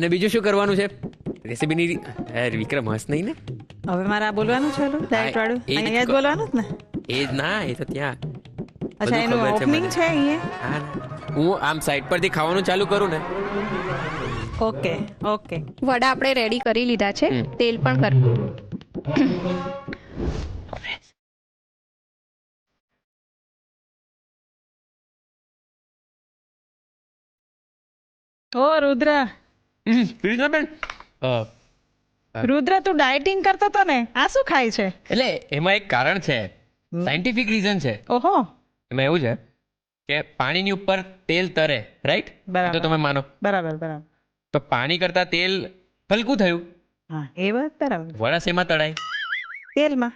અને બીજું શું કરવાનું છે રેસીપીની વિક્રમ હસ નહીં ને? હવે મારે આ બોલવાનું છે ડાયટ વાળું એ જ અહીંયા જ બોલવાનું જ ને? એ જ ના, એ તો ત્યાં અચ્છા બધું એનું ખબર છે ઓપનિંગ મને. છે અહીંયા? હા ના. હું આમ સાઈડ પરથી ખાવાનું ચાલુ કરું ને. Okay okay. વડા આપણે રેડી કરી લીધા છે. તેલ પણ કર. ઓ રુદ્ર, બેન રુદ્ર તું ડાયટિંગ કરતો તો ને, આ શું ખાય છે? એટલે એમાં એક કારણ છે, સાયન્ટિફિક રીઝન છે. ઓહો, એમાં એવું છે કે પાણીની ઉપર તેલ તરે, રાઈટ? બરાબર. તો તમે માનો બરાબર બરાબર. તો પાણી કરતા તેલ હલકું થયું, હા એ વાત બરાબર. વડા શેમાં તળાય? તેલમાં.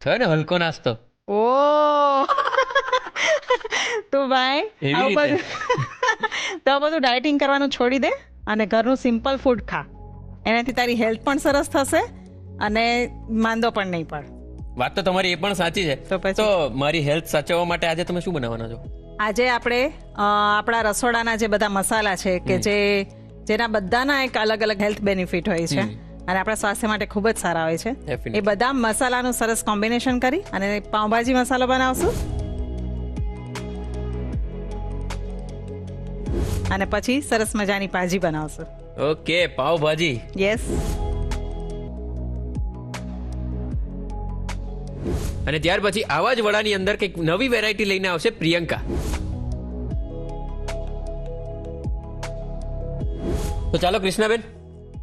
થયો ને હલકો નાસ્તો. ઓ તું ભાઈ એવી આવું રીતે. બધું તો આ બધું ડાયટિંગ કરવાનું છોડી દે અને ઘરનું સિમ્પલ ફૂડ ખા. એનાથી તારી હેલ્થ પણ સરસ થશે અને માંદો પણ નહીં પડ. વાત તો તમારી એ પણ સાચી છે. તો પછી? તો મારી હેલ્થ સાચવવા માટે આજે તમે શું બનાવવાના છો? આજે આપણે આપણા રસોડાના જે બધા મસાલા છે કે જેના બધાના એક અલગ અલગ હેલ્થ બેનિફિટ હોય છે અને આપણા સ્વાસ્થ્ય માટે ખૂબ જ સારા હોય છે. Definitely. એ બધા મસાલાનું સરસ કોમ્બિનેશન કરી અને પાઉંભાજી મસાલો બનાવશું અને પછી સરસ મજાની ભાજી બનાવશું. ઓકે, પાવભાજી. યસ. અને ત્યાર પછી આવા જ વડાની અંદર કંઈક નવી વેરાયટી લઈને આવશે પ્રિયંકા. તો ચાલો કૃષ્ણાબેન,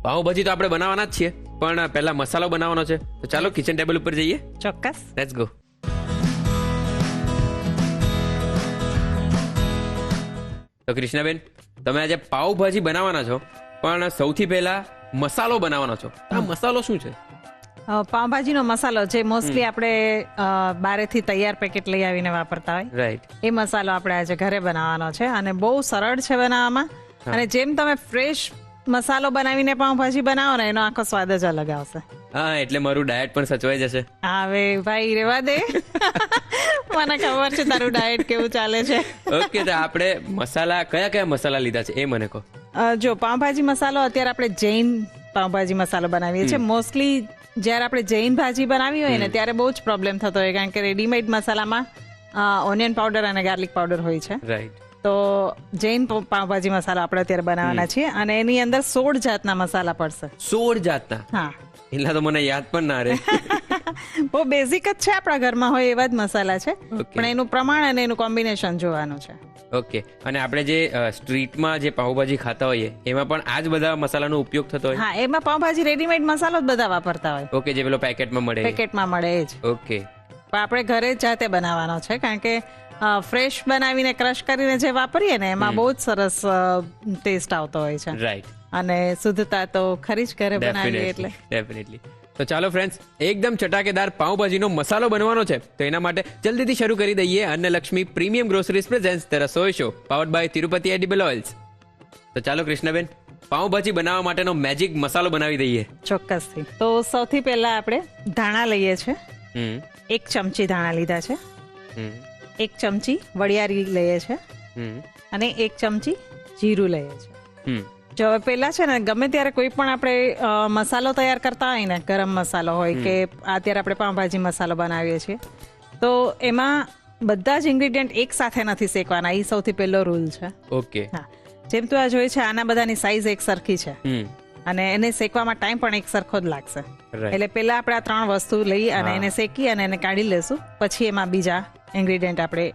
પાવભાજી તો આપણે બનાવવાના જ છીએ, પણ પહેલા મસાલો બનાવવાનો છે. તો ચાલો કિચન ટેબલ ઉપર જઈએ. ચોક્કસ. Let's go. તો કૃષ્ણાબેન, તમે આજે પાવભાજી બનાવવાના છો, પણ સૌથી પહેલા મસાલો બનાવવાનો છો. આ મસાલો શું છે? પાઉંભાજીનો મસાલો જે મોસ્ટલી આપણે બારેથી તૈયાર પેકેટ લઈ આવીને વાપરતા હોય રાઈટ. એ મસાલો આપણે આજે ઘરે બનાવવાનો છે અને બહુ સરળ છે બનાવવામાં. અને જેમ તમે ફ્રેશ મસાલો બનાવીને પાઉંભાજી બનાવો ને એનો આખો સ્વાદ જ અલગ આવશે. હા, એટલે મારું ડાયટ પણ સચવાઈ જશે. હવે ભાઈ રેવા દે, મને ખબર છે તારું ડાયટ કેવું ચાલે છે. ઓકે, તો આપણે મસાલા કયા કયા મસાલા લીધા છે એ મને કહો. જો પાઉંભાજી મસાલો અત્યારે આપણે જૈન પાઉંભાજી મસાલો બનાવીએ છીએ. મોસ્ટલી જ્યારે આપણે જૈન ભાજી બનાવી હોય ને ત્યારે બહુ જ પ્રોબ્લેમ થતો હોય કારણ કે રેડીમેડ મસાલામાં ઓનિયન પાવડર અને ગાર્લિક પાવડર હોય છે. રાઈટ. તો જૈન પાઉંભાજી મસાલો આપણે અત્યારે બનાવવાના છીએ અને એની અંદર 16 જાતના મસાલા પડશે. 16 જાતના? હા, એટલા તો મને યાદ પણ ના રહે. બહુ બેઝિક જ છે, આપણા ઘરમાં હોય એવા જ મસાલા છે, પણ એનું પ્રમાણ અને એનું કોમ્બિનેશન જોવાનું છે. ઓકે, અને આપણે જે સ્ટ્રીટમાં જે પાવભાજી ખાતા હોઈએ એમાં પણ આ જ બધા મસાલાનો ઉપયોગ થતો હોય? હા, એમાં પાઉંભાજી રેડીમેડ મસાલો જ બધા વાપરતા હોય. ઓકે, જે પેલો પેકેટમાં મળે. પેકેટમાં મળે એ જ. ઓકે. પણ આપણે ઘરે જ જાતે બનાવવાનો છે કારણ કે ફ્રેશ બનાવીને ક્રશ કરીને જે વાપરીએ ને એમાં બહુ જ સરસ ટેસ્ટ આવતો હોય છે રાઈટ. અને શુદ્ધતા તો ખરી જ ઘરે બનાવીએ એટલે. ડેફિનેટલી. તો ચાલો ફ્રેન્ડ્સ, એકદમ ચટાકેદાર પાવભાજીનો મસાલો બનવાનો છે, તો એના માટે જલ્દીથી શરૂ કરી દઈએ Annalakshmi premium groceries presents the Rasoi show powered by Tirupati edible oils. તો ચાલો કૃષ્ણાબેન, પાવભાજી બનાવવા માટેનો મેજિક મસાલો બનાવી દઈએ. ચોક્કસથી. તો સૌથી પહેલા આપણે ધાણા લઈએ છીએ. હમ 1 ચમચી ધાણા લીધા છે. હમ 1 ચમચી વરિયાળી લઈએ છીએ હમ અને 1 ચમચી જીરું લઈએ છીએ. હમ જો હવે પહેલા છે ને ગમે ત્યારે કોઈ પણ આપણે મસાલો તૈયાર કરતા હોય ને, ગરમ મસાલો હોય કે અત્યારે આપણે પાઉંભાજી મસાલો બનાવીએ છીએ, તો એમાં બધા જ ઇન્ગ્રીડિયન્ટ એક સાથે નથી શેકવાના. એ સૌથી પહેલો રૂલ છે. ઓકે. હા, જેમ તું આ જોઈ છે આના બધાની સાઈઝ એક સરખી છે હમ અને એને શેકવામાં ટાઈમ પણ એક સરખો જ લાગશે. Right. એટલે પહેલા આપણે આ 3 વસ્તુ લઈ અને એને શેકી અને એને કાઢી લેશું, પછી એમાં બીજા ઇન્ગ્રીડિયન્ટ આપણે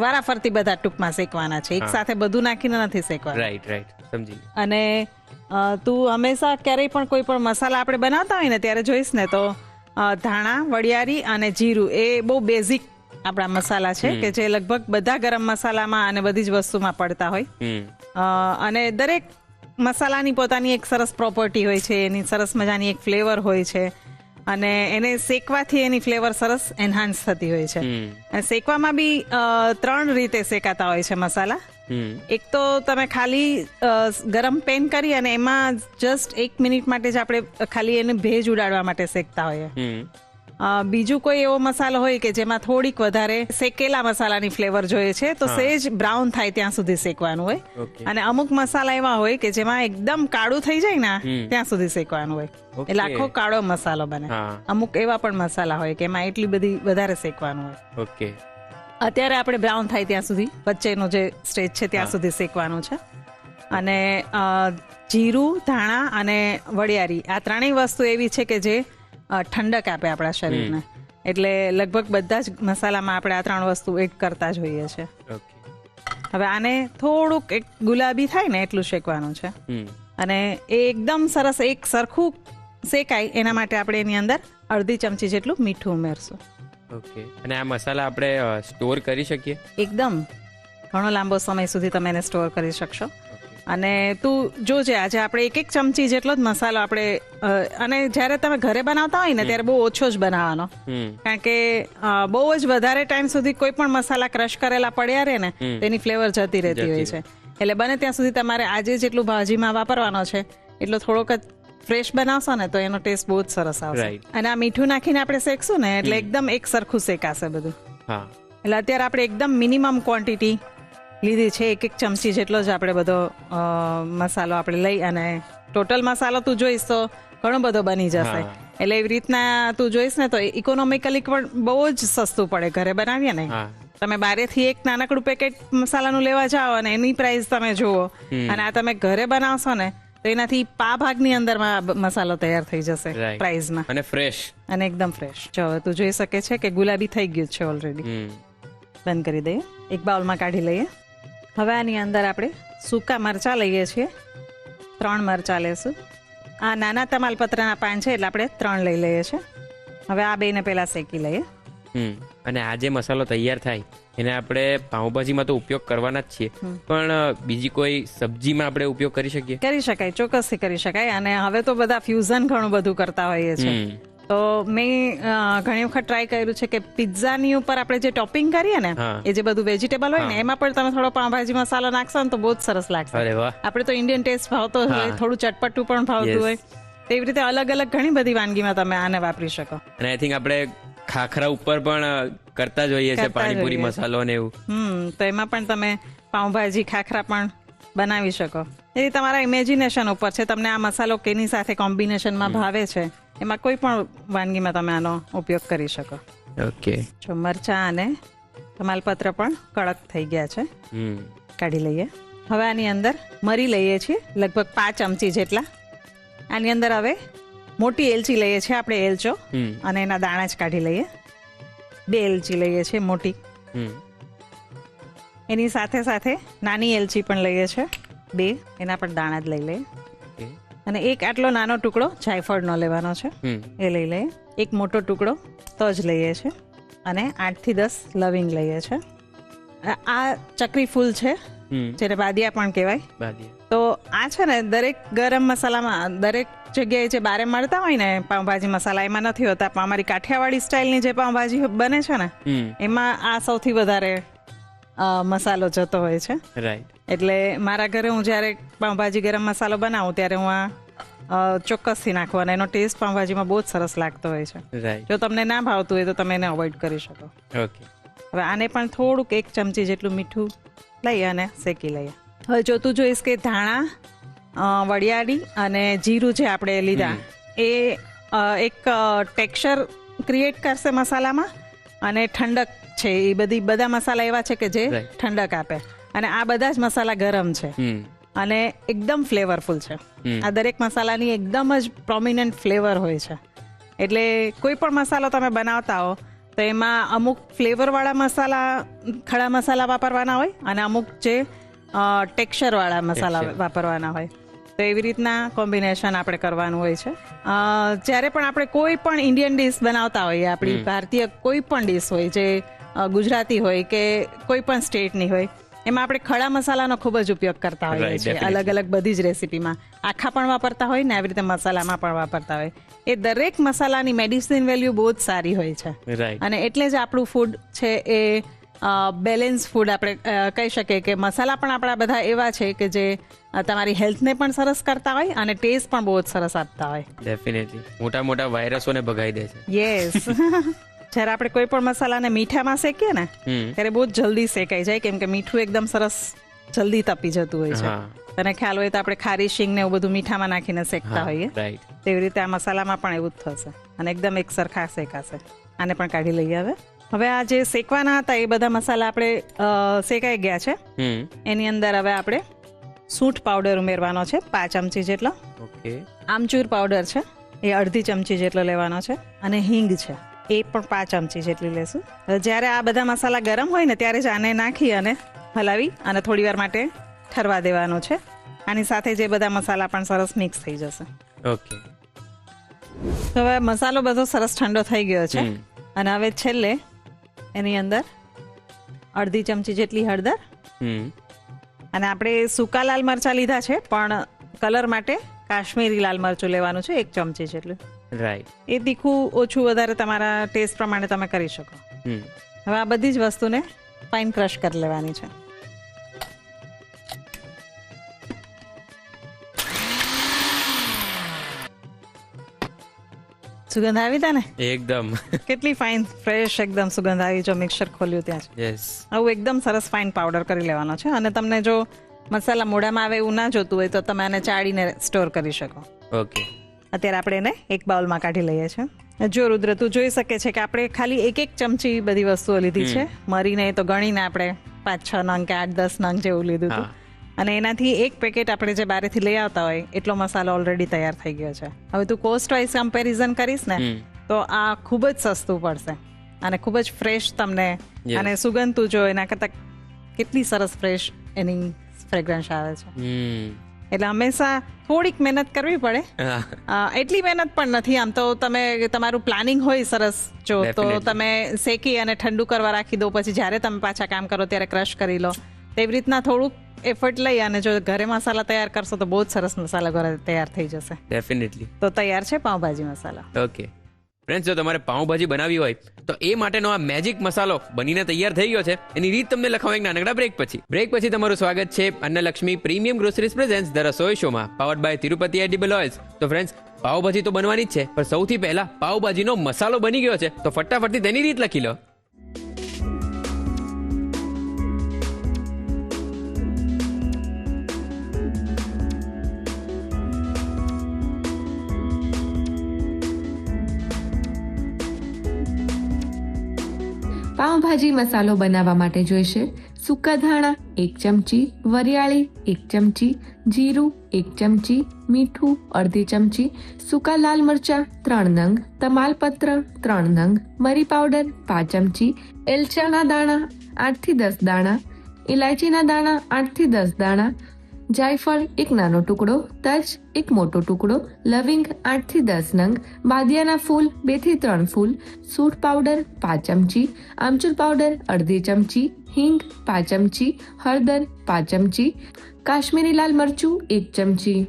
વારાફરતી બધા ટૂંકમાં શેકવાના છે. એક સાથે બધું નાખીને નથી શેકવાના. રાઈટ રાઈટ, સમજી. અને તું હંમેશા ક્યારેય પણ કોઈ પણ મસાલા આપણે બનાવતા હોય ને ત્યારે જોઈશ ને તો ધાણા, વરિયાળી અને જીરું એ બહુ બેઝિક આપણા મસાલા છે કે જે લગભગ બધા ગરમ મસાલામાં અને બધી જ વસ્તુમાં પડતા હોય. અને દરેક મસાલાની પોતાની એક સરસ પ્રોપર્ટી હોય છે, એની સરસ મજાની એક ફ્લેવર હોય છે અને એને શેકવાથી એની ફ્લેવર સરસ એન્હાન્સ થતી હોય છે. અને શેકવામાં બી 3 રીતે શેકાતા હોય છે મસાલા. એક તો તમે ખાલી ગરમ પેન કરી અને એમાં જસ્ટ 1 મિનિટ માટે જ આપણે ખાલી એને ભેજ ઉડાડવા માટે શેકતા હોઈએ. બીજું કોઈ એવો મસાલો હોય કે જેમાં થોડીક વધારે શેકેલા મસાલાની ફ્લેવર જોઈએ છે તો સેજ બ્રાઉન થાય ત્યાં સુધી શેકવાનું હોય. Okay. અને અમુક મસાલા એવા હોય કે જેમાં એકદમ કાળું થઈ જાય ને ત્યાં સુધી શેકવાનું હોય. Okay. એટલે આખો કાળો મસાલો બને. હા. અમુક એવા પણ મસાલા હોય કે એમાં એટલી બધી વધારે શેકવાનું હોય. ઓકે. અત્યારે આપણે બ્રાઉન થાય ત્યાં સુધી વચ્ચેનો જે સ્ટેજ છે ત્યાં સુધી શેકવાનું છે. અને જીરું, ધાણા અને વરિયાળી આ ત્રણેય વસ્તુ એવી છે કે જે ઠંડક આપે આપણા શરીરને. એટલે લગભગ બધા જ મસાલામાં આપણે આ ત્રણ વસ્તુ એડ કરતા જ હોઈએ છીએ. ઓકે. હવે આને થોડુંક એક ગુલાબી થાય ને એટલું શેકવાનું છે. અને એ એકદમ સરસ એક સરખું શેકાય એના માટે આપણે એની અંદર અડધી ચમચી જેટલું મીઠું ઉમેરશું. ઓકે. અને આ મસાલા આપણે સ્ટોર કરી શકીએ? એકદમ ઘણો લાંબો સમય સુધી તમે એને સ્ટોર કરી શકશો. અને તું જોજે આજે આપણે એક ચમચી જેટલો જ મસાલો આપણે અને જ્યારે તમે ઘરે બનાવતા હોય ને ત્યારે બહુ ઓછો જ બનાવવાનો. કારણ કે બહુ જ વધારે ટાઈમ સુધી કોઈ પણ મસાલા ક્રશ કરેલા પડ્યા રહે ને તેની ફ્લેવર જતી રહેતી હોય છે. એટલે બને ત્યાં સુધી તમારે આજે જેટલું ભાજીમાં વાપરવાનો છે એટલો થોડોક જ ફ્રેશ બનાવશો ને તો એનો ટેસ્ટ બહુ જ સરસ આવશે. અને આ મીઠું નાખીને આપણે શેકશું ને એટલે એકદમ એક સરખું શેકાશે બધું. એટલે અત્યારે આપણે એકદમ મિનિમમ ક્વોન્ટિટી લીધી છે. એક ચમચી જેટલો જ આપણે બધો મસાલો આપણે લઈ અને ટોટલ મસાલો તું જોઈશ તો ઘણો બધો બની જશે. એટલે એવી રીતના તું જોઈશ ને તો ઇકોનોમિકલી પણ બહુ જ સસ્તું પડે ઘરે બનાવીએ ને. તમે બારેથી એક નાનકડું પેકેટ મસાલાનું લેવા જાઓ અને એની પ્રાઇસ તમે જુઓ અને આ તમે ઘરે બનાવશો ને તો એનાથી ભાગની અંદરમાં મસાલો તૈયાર થઈ જશે પ્રાઇસમાં. અને ફ્રેશ અને એકદમ ફ્રેશ. જો તું જોઈ શકે છે કે ગુલાબી થઈ ગયું છે ઓલરેડી. બંધ કરી દઈએ. એક બાઉલમાં કાઢી લઈએ. હવે આની અંદર આપણે સૂકા મરચાં લઈએ છીએ. 3 મરચાં લેશું. આ નાના તમાલપત્રના પાન છે એટલે આપણે 3 લઈ લઈએ છીએ. હવે આ બેને પહેલા શેકી લઈએ. અને આ જે મસાલો તૈયાર થાય એને આપણે પાઉંભાજીમાં તો ઉપયોગ કરવાના જ છીએ, પણ બીજી કોઈ સબ્જીમાં આપણે ઉપયોગ કરી શકીએ? કરી શકાય, ચોક્કસથી કરી શકાય. અને હવે તો બધા ફ્યુઝન ઘણું બધું કરતા હોઈએ છીએ. તો મેં ઘણી વખત ટ્રાય કર્યું છે કે પિઝાની ઉપર આપણે જે ટોપિંગ કરીએ ને એ જે બધું વેજીટેબલ હોય ને એમાં પણ તમે થોડો પાઉંભાજી મસાલો નાખશો ને તો બહુ જ સરસ લાગશે. આપણે તો ઇન્ડિયન ટેસ્ટ ભાવતો હોય, થોડું ચટપટું પણ ભાવતું હોય, તેવી રીતે અલગ અલગ ઘણી બધી વાનગીમાં તમે આને વાપરી શકો. અને આઈ થિંક આપણે ખાખરા ઉપર પણ કરતા જોઈએ છે પાણીપુરી મસાલો ને એવું. તો એમાં પણ તમે પાઉંભાજી ખાખરા પણ બનાવી શકો. એ તમારા ઇમેજિનેશન ઉપર છે, તમને આ મસાલો કેની સાથે કોમ્બિનેશનમાં ભાવે છે એમાં કોઈ પણ વાનગીમાં તમે આનો ઉપયોગ કરી શકો. ઓકે. જો મરચા અને તમાલપત્ર પણ કડક થઈ ગયા છે, કાઢી લઈએ. હવે આની અંદર મરી લઈએ છીએ લગભગ 5 ચમચી જેટલા. આની અંદર હવે મોટી એલચી લઈએ છીએ આપણે, એલચો, અને એના દાણા જ કાઢી લઈએ. 2 એલચી લઈએ છીએ મોટી. એની સાથે સાથે નાની એલચી પણ લઈએ છીએ 2, એના પણ દાણા જ લઈ લઈએ. અને એક આટલો નાનો ટુકડો જાયફળનો લેવાનો છે, એ લઈ લઈએ. એક મોટો ટુકડો તજ લઈએ છીએ અને 8 થી 10 લવિંગ લઈએ છીએ. આ ચક્રી ફૂલ છે, જેને બાદિયા પણ કહેવાય. તો આ છે ને દરેક ગરમ મસાલામાં, દરેક જગ્યાએ જે બારે મળતા હોય ને પાઉંભાજી મસાલા, એમાં નથી હોતા. પણ અમારી કાઠિયાવાડી સ્ટાઇલની જે પાઉંભાજી બને છે ને એમાં આ સૌથી વધારે મસાલો જતો હોય છે. રાઈટ. એટલે મારા ઘરે હું જ્યારે પાઉંભાજી ગરમ મસાલો બનાવું ત્યારે હું આ ચોક્કસથી નાખું અને એનો ટેસ્ટ પાઉંભાજીમાં બહુ જ સરસ લાગતો હોય છે. રાઈટ. જો તમને ના ભાવતું હોય તો તમે એને અવોઇડ કરી શકો. ઓકે. હવે આને પણ થોડુંક 1 ચમચી જેટલું મીઠું લઈ અને શેકી લઈએ. હવે જો તું જોઈશ કે ધાણા, વરિયાળી અને જીરું જે આપણે લીધા એ એક ટેક્સચર ક્રિએટ કરશે મસાલામાં, અને ઠંડક છે. એ બધા મસાલા એવા છે કે જે ઠંડક આપે. અને આ બધા જ મસાલા ગરમ છે અને એકદમ ફ્લેવરફુલ છે. આ દરેક મસાલાની એકદમ જ પ્રોમિનન્ટ ફ્લેવર હોય છે. એટલે કોઈ પણ મસાલો તમે બનાવતા હો તો એમાં અમુક ફ્લેવરવાળા મસાલા, ખડા મસાલા વાપરવાના હોય અને અમુક જે ટેક્સચરવાળા મસાલા વાપરવાના હોય. તો એવી રીતના કોમ્બિનેશન આપણે કરવાનું હોય છે. જ્યારે પણ આપણે કોઈ પણ ઇન્ડિયન ડિશ બનાવતા હોઈએ, આપણી ભારતીય કોઈ પણ ડિશ હોય, જે ગુજરાતી હોય કે કોઈ પણ સ્ટેટની હોય, એમાં આપણે ખડા મસાલાનો ખૂબ જ ઉપયોગ કરતા હોઈએ છીએ. અલગ અલગ બધી જ રેસીપીમાં આખા પણ વાપરતા હોય ને આવી રીતે મસાલામાં પણ વાપરતા હોય. એ દરેક મસાલાની મેડિસિન વેલ્યુ બહુ જ સારી હોય છે. અને એટલે જ આપણું ફૂડ છે એ બેલેન્સ ફૂડ આપણે કહી શકીએ કે મસાલા પણ આપણા બધા એવા છે કે જે તમારી હેલ્થને પણ સરસ કરતા હોય અને ટેસ્ટ પણ બહુ જ સરસ આપતા હોય. ડેફિનેટલી મોટા મોટા વાયરસોને ભગાઈ દે છે. યસ. જ્યારે આપણે કોઈ પણ મસાલાને મીઠામાં શેકીએ ને ત્યારે બહુ જ જલ્દી શેકાઈ જાય, કેમ કે મીઠું એકદમ સરસ જલ્દી તપી જતું હોય છે. તને ખ્યાલ હોય તો આપણે ખારી શીંગ ને એવું બધું મીઠામાં નાખીને શેકતા હોઈએ, રાઈટ. તેવી રીતે આ મસાલામાં પણ એવું જ થશે અને એકદમ એક સરખા શેકાશે. આને પણ કાઢી લઈએ. હવે આ જે શેકવાના હતા એ બધા મસાલા આપણે શેકાઈ ગયા છે. એની અંદર હવે આપણે સૂંઠ પાવડર ઉમેરવાનો છે 5 ચમચી જેટલો. ઓકે. આમચૂર પાવડર છે એ અડધી ચમચી જેટલો લેવાનો છે અને હિંગ છે એ પણ 5 ચમચી જેટલી લેશું. જ્યારે આ બધા મસાલા ગરમ હોય ને ત્યારે જ આને નાખી અને હલાવી અને થોડી વાર માટે ઠરવા દેવાનું છે. આની સાથે જે બધા મસાલા પણ સરસ મિક્સ થઈ જશે. ઓકે. તો હવે મસાલો બધો સરસ ઠંડો થઈ ગયો છે અને હવે છેલ્લે એની અંદર અડધી ચમચી જેટલી હળદર અને આપણે સૂકા લાલ મરચા લીધા છે પણ કલર માટે કાશ્મીરી લાલ મરચું લેવાનું છે 1 ચમચી જેટલું. રાઈટ. એ તીખું ઓછું વધારે તમારા ટેસ્ટ પ્રમાણે તમે કરી શકો. હવે આ બધી જ વસ્તુને ફાઇન ક્રશ કરી લેવાની છે. સુગંધ આવી તા ને એકદમ. કેટલી ફાઇન ફ્રેશ એકદમ સુગંધ આવી જો મિક્સર ખોલ્યું ત્યાં છે. યસ. આવું એકદમ સરસ ફાઇન પાવડર કરી લેવાનો છે અને તમને જો મસાલા મોઢામાં આવે એવું ના જોતું હોય તો તમે આને ચાળીને સ્ટોર કરી શકો. ઓકે. અત્યારે આપણે એને એક બાઉલમાં કાઢી લઈએ છીએ. જો રુદ્ર તું જોઈ શકે છે કે આપણે ખાલી 1 ચમચી બધી વસ્તુઓ લીધી છે. મરીને તો ગણીને આપણે 5-6 નંગ કે 8-10 નંગ જેવું લીધું હતું અને એનાથી એક પેકેટ આપણે જે બહારથી લઈ આવતા હોય એટલો મસાલો ઓલરેડી તૈયાર થઈ ગયો છે. હવે તું કોસ્ટ વાઇઝ કમ્પેરિઝન કરીશ ને તો આ ખૂબ જ સસ્તું પડશે અને ખૂબ જ ફ્રેશ તમને અને સુગંધ તું જો એના કરતાં કેટલી સરસ ફ્રેશ એની ફ્રેગ્રન્સ આવે છે. એટલે હંમેશા થોડીક મહેનત કરવી પડે. એટલી મહેનત પણ નથી. આમ તો તમે તમારું પ્લાનિંગ હોય સરસ જો તો તમે શેકી અને ઠંડુ કરવા રાખી દો, પછી જ્યારે તમે પાછા કામ કરો ત્યારે ક્રશ કરી લો. તેવી રીતના થોડુંક એફર્ટ લઈ અને જો ઘરે મસાલા તૈયાર કરશો તો બહુ જ સરસ મસાલા ઘરે તૈયાર થઈ જશે. ડેફિનેટલી. તો તૈયાર છે પાઉંભાજી મસાલા. ઓકે ફ્રેન્ડ્સ, જો તમારે પાઉંભાજી બનાવવી હોય તો એ માટેનો આ મેજિક મસાલો બનીને તૈયાર થઈ ગયો છે. એની રીત તમને લખાવો એક નાનકડા બ્રેક પછી તમારું સ્વાગત છે Annalakshmi premium groceries presents the Rasoi શોમાં powered by Tirupati edible oils. તો ફ્રેન્ડ્સ, પાવભાજી તો બનવાની જ છે, પણ સૌથી પહેલા પાવભાજીનો મસાલો બની ગયો છે, તો ફટાફટથી તેની રીત લખી લો. પાઉંભાજી મસાલો બનાવવા માટે જોઈશે સૂકા ધાણા 1 ચમચી, વરિયાળી 1 ચમચી, જીરું 1 ચમચી, મીઠું અડધી ચમચી, સૂકા લાલ મરચા 3 નંગ, તમાલપત્ર 3 નંગ, મરી પાવડર 5 ચમચી, એલચાના દાણા 8 થી 10 દાણા, ઇલાયચીના દાણા 8 થી 10 દાણા, જાયફળ 1 નાનો ટુકડો, તજ 1 મોટો ટુકડો, લવિંગ 8 થી 10 નંગ, બાદિયાના ફૂલ 2 થી 3 ફૂલ, સૂંઠ પાવડર 5 ચમચી, આમચૂર પાવડર અડધી ચમચી, હિંગ 5 ચમચી, હળદર 5 ચમચી, કાશ્મીરી લાલ મરચું 1 ચમચી.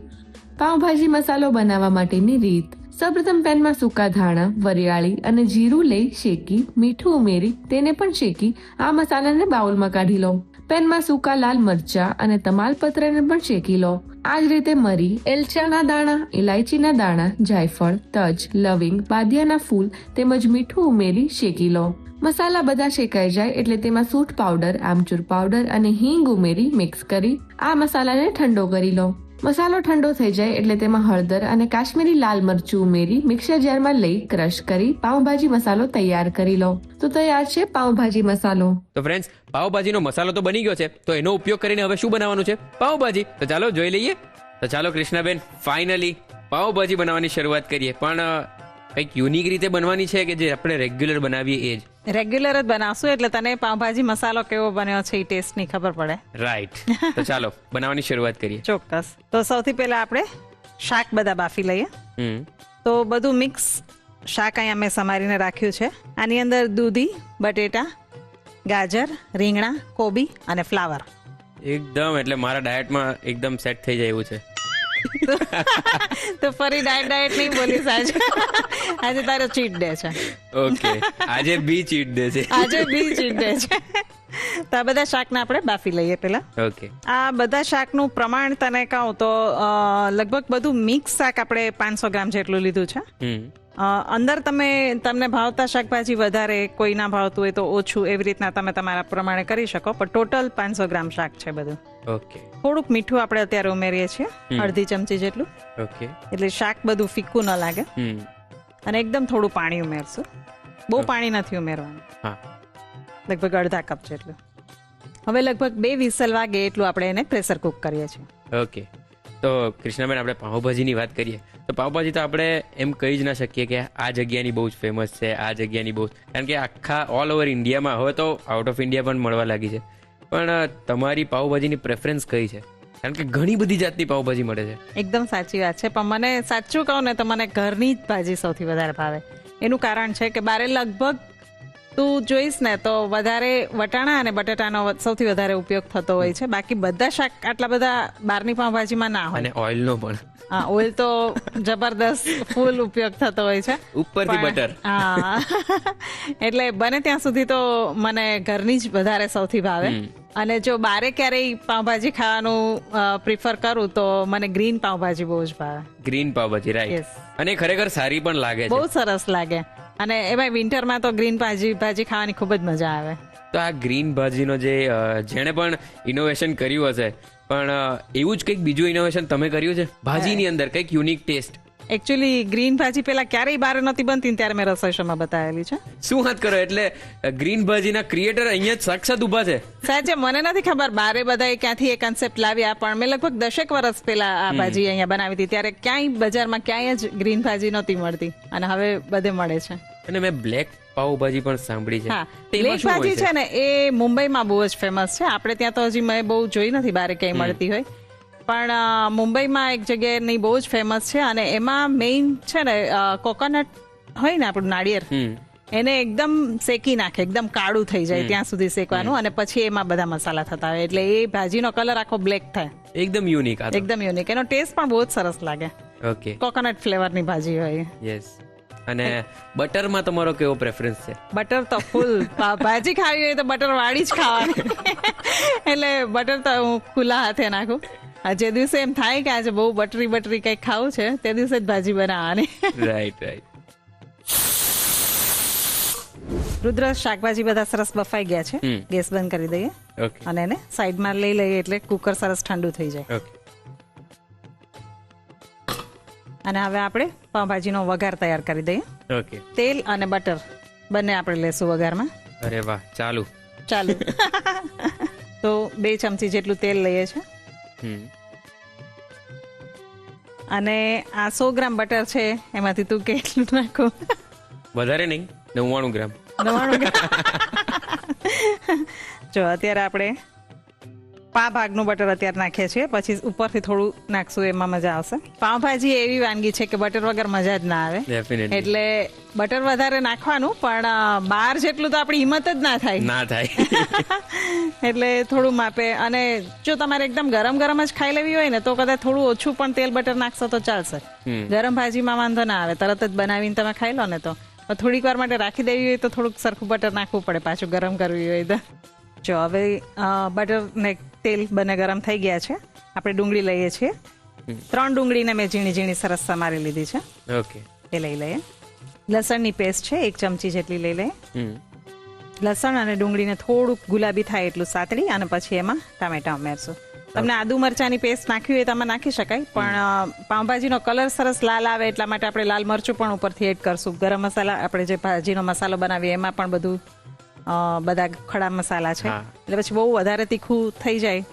પાઉંભાજી મસાલો બનાવવા માટેની રીત. સૌપ્રથમ પેનમાં સૂકા ધાણા, વરિયાળી અને જીરું લઈ શેકી મીઠું ઉમેરી તેને પણ શેકી આ મસાલાને બાઉલમાં કાઢી લો. પેનમાં સૂકા લાલ મરચા અને તમાલપત્રને પણ શેકી લો. આ જ રીતે મરી, એલચાના દાણા, ઇલાયચીના દાણા, જાયફળ, તજ, લવિંગ, બાદિયાના ફૂલ તેમજ મીઠું ઉમેરી શેકી લો. મસાલા બધા શેકાઈ જાય એટલે તેમાં સૂંઠ પાવડર, આમચૂર પાવડર અને હિંગ ઉમેરી મિક્સ કરી આ મસાલાને ઠંડો કરી લો. મસાલો ઠંડો થઈ જાય એટલે તેમાં હળદર અને કાશ્મીરી લાલ મરચું ઉમેરી મિક્સર જારમાં લઈ ક્રશ કરી પાઉંભાજી મસાલો તૈયાર કરી લો. તો તૈયાર છે પાઉંભાજી મસાલો. તો ફ્રેન્ડ્સ, પાવભાજીનો મસાલો તો બની ગયો છે, તો એનો ઉપયોગ કરીને હવે શું બનાવવાનું છે? પાવભાજી. તો ચાલો જોઈ લઈએ. તો ચાલો કૃષ્ણાબેન, ફાઇનલી પાવભાજી બનાવવાની શરૂઆત કરીએ. પણ કંઈક યુનિક રીતે બનવાની છે કે જે આપણે રેગ્યુલર બનાવીએ એ જ? રેગ્યુલર જ બનાવશું એટલે તને પાવભાજી મસાલો કેવો બન્યો છે એ ટેસ્ટ ની ખબર પડે. રાઈટ. તો ચાલો બનાવવાની શરૂઆત કરીએ. ચોક્કસ. તો સૌથી પહેલા આપણે શાક બધા બાફી લઈએ. તો બધું મિક્સ શાક અહીંયા મેં સમારીને રાખ્યું છે. આની અંદર દૂધી, બટેટા, ગાજર, રીંગણા, કોબી અને ફ્લાવર. એકદમ એટલે મારા ડાયટમાં એકદમ સેટ થઈ જાય એવું છે. તો ફરી ડાયટ નહીં બોલીશ આજે. આજે તારો ચીટ ડે છે. ઓકે, આજે બી ચીટ ડે છે. આજે બી ચીટ ડે છે. તો આ બધા શાકને આપણે બાફી લઈએ પેલા. ઓકે. આ બધા શાકનું પ્રમાણ તને કહું તો લગભગ બધું મિક્સ શાક આપણે 500 ગ્રામ જેટલું લીધું છે. અંદર તમને ભાવતા શાકભાજી વધારે, કોઈ ના ભાવતું હોય તો ઓછું, એવી રીતના તમે તમારા પ્રમાણે કરી શકો, પણ ટોટલ 500 ગ્રામ શાક છે બધું. ઓકે. થોડુંક મીઠું આપણે અત્યારે ઉમેરીએ છીએ, અડધી ચમચી જેટલું, ઓકે. એટલે શાક બધું ફીક્કું ન લાગે. અને એકદમ થોડું પાણી ઉમેરશું, બહુ પાણી નથી ઉમેરવાનું, હા, લગભગ અડધા કપ જેટલું. હવે લગભગ 2 વિસલ વાગે એટલું આપણે એને પ્રેશર કુક કરીએ છીએ. ઓકે. તો કૃષ્ણાબેન, આપણે પાઉંભાજીની વાત કરીએ તો પાઉંભાજી તો આપણે એમ કહી જ ના શકીએ કે આ જગ્યાની બહુ જ ફેમસ છે, આ જગ્યાની બહુ, કારણ કે આખા ઓલ ઓવર ઇન્ડિયામાં, હવે તો આઉટ ઓફ ઇન્ડિયા પણ મળવા લાગી છે. પણ તમારી પાઉંભાજીની પ્રેફરન્સ કઈ છે? કારણ કે ઘણી બધી જાતની પાઉંભાજી મળે છે. એકદમ સાચી વાત છે, પણ મને સાચું કહું ને તો મને ઘરની જ ભાજી સૌથી વધારે ભાવે. એનું કારણ છે કે બારે લગભગ તું જોઈશ ને તો વધારે વટાણા અને બટાટાનો સૌથી વધારે ઉપયોગ થતો હોય છે. બાકી બધા શાક આટલા બધા બહારની પાઉંભાજીમાં ના હોય. અને ઓઇલનો પણ. હા, ઓઇલ તો જબરદસ્ત ફૂલ ઉપયોગ થતો હોય છે ઉપરથી બટર. હા, એટલે બને ત્યાં સુધી તો મને ઘરની જ વધારે સૌથી ભાવે. અને જો બારે ક્યારેય પાઉંભાજી ખાવાનું પ્રિફર કરું તો મને ગ્રીન પાઉંભાજી બહુ જ ભાવે. Green pav bhaji, right. અને ખરેખર સારી પણ લાગે છે, બહુ સરસ લાગે. અને એમાં વિન્ટરમાં તો ગ્રીન ભાજી ખાવાની ખૂબ જ મજા આવે. તો આ ગ્રીન ભાજીનો જેણે પણ ઇનોવેશન કર્યું હશે, પણ એવું જ કંઈક બીજું ઇનોવેશન તમે કર્યું છે ભાજીની અંદર, કંઈક યુનિક ટેસ્ટ? એકચ્યુઅલી ગ્રીન ભાજી પેલા ક્યારેય બારે નહોતી બનતી, ત્યારે મેં રસોઈ શોમાં બતાવેલી છે. શું વાત કરો! એટલે ગ્રીન ભાજીના ક્રિએટર અહીંયા જ સાક્ષાત ઊભા છે. સાચે મને નથી ખબર બારે બધા ક્યાંથી એ કન્સેપ્ટ લાવ્યા, પણ મેં લગભગ 10 વર્ષ પહેલા આ ભાજી અહીંયા બનાવી હતી. ત્યારે ક્યાંય બજારમાં ક્યાંય જ ગ્રીન ભાજી નહોતી મળતી, અને હવે બધે મળે છે. અને મેં બ્લેક પાઉંભાજી પણ સાંભળી છે. હા, બ્લેક ભાજી છે ને એ મુંબઈમાં બહુ જ ફેમસ છે. આપણે ત્યાં તો હજી મેં બહુ જોઈ નથી બારે ક્યાંય મળતી હોય, પણ મુંબઈમાં એક જગ્યાએની બહુ જ ફેમસ છે. અને એમાં મેઇન છે ને કોકોનટ હોય ને આપણું નાળિયેર, એને એકદમ શેકી નાખે, એકદમ કાળું થઈ જાય ત્યાં સુધી શેકવાનું, અને પછી એમાં બધા મસાલા થતા હોય, એટલે એ ભાજીનો કલર આખો બ્લેક થાય. એકદમ યુનિક. એકદમ યુનિક. એનો ટેસ્ટ પણ બહુ જ સરસ લાગે. ઓકે. કોકોનટ ફ્લેવરની ભાજી હોય. યસ. અને બટરમાં તમારો કેવો પ્રેફરન્સ છે? બટર તો ફૂલ. ભાજી ખાવી હોય તો બટર વાળી જ ખાવાની. એટલે બટર તો હું ખુલ્લા હાથે નાખું. જે દિવસે એમ થાય કે આજે બહુ બટરી કંઈક ખાવું છે, તે દિવસે જ ભાજી બનાવવાની. Right, right. રુદ્ર, શાકભાજી બધા સરસ બફાઈ ગયા છે. ગેસ બંધ કરી દઈએ. ઓકે. અને એને સાઈડમાં લઈ લઈએ એટલે કુકર સરસ ઠંડુ થઈ જાય. ઓકે. અને હવે આપણે પાઉંભાજીનો વઘાર તૈયાર કરી દઈએ. ઓકે. તેલ અને બટર બંને આપણે લેશું વઘારમાં. અરે વાહ, ચાલુ. તો 2 ચમચી જેટલું તેલ લઈએ છીએ. અને આ 100 ગ્રામ બટર છે, એમાંથી તું કેટલું નાખો? વધારે નહીં, 99 ગ્રામ. 99 ગ્રામ. જો અત્યારે આપણે પા ભાગનું બટર અત્યારે નાખીએ છીએ, પછી ઉપરથી થોડું નાખશું, એમાં મજા આવશે. પાવભાજી એવી વાનગી છે કે બટર વગર મજા જ ના આવે. ડેફિનેટલી. એટલે બટર વધારે નાખવાનું, પણ બહાર જેટલું તો આપણી હિંમત જ ના થાય. એટલે થોડું માપે. અને જો તમારે એકદમ ગરમ જ ખાઈ લેવી હોય ને તો કદાચ થોડું ઓછું પણ તેલ બટર નાખશો તો ચાલશે. ગરમ ભાજીમાં વાંધો ના આવે, તરત જ બનાવીને તમે ખાઈ લો ને તો. થોડીક વાર માટે રાખી દેવી હોય તો થોડુંક સરખું બટર નાખવું પડે, પાછું ગરમ કરવી હોય તો. જો હવે બટર ને તેલ બંને ગરમ થઈ ગયા છે. આપણે ડુંગળી લઈએ છીએ. 3 ડુંગળીને મેં ઝીણી ઝીણી સરસ સમારી લીધી છે. ઓકે. એ લઈ લઈએ. લસણની પેસ્ટ છે 1 ચમચી જેટલી લઈ લઈએ. લસણ અને ડુંગળીને થોડુંક ગુલાબી થાય એટલું સાતળી અને પછી એમાં ટામેટા ઉમેરશું. તમને આદુ મરચાની પેસ્ટ નાખવી હોય તો આમાં નાખી શકાય, પણ પાઉંભાજીનો કલર સરસ લાલ આવે એટલા માટે આપણે લાલ મરચું પણ ઉપરથી એડ કરશું. ગરમ મસાલા, આપણે જે ભાજીનો મસાલો બનાવીએ એમાં પણ બધું બધા ખડા મસાલા છે, એટલે પછી બહુ વધારે તીખું થઈ જાય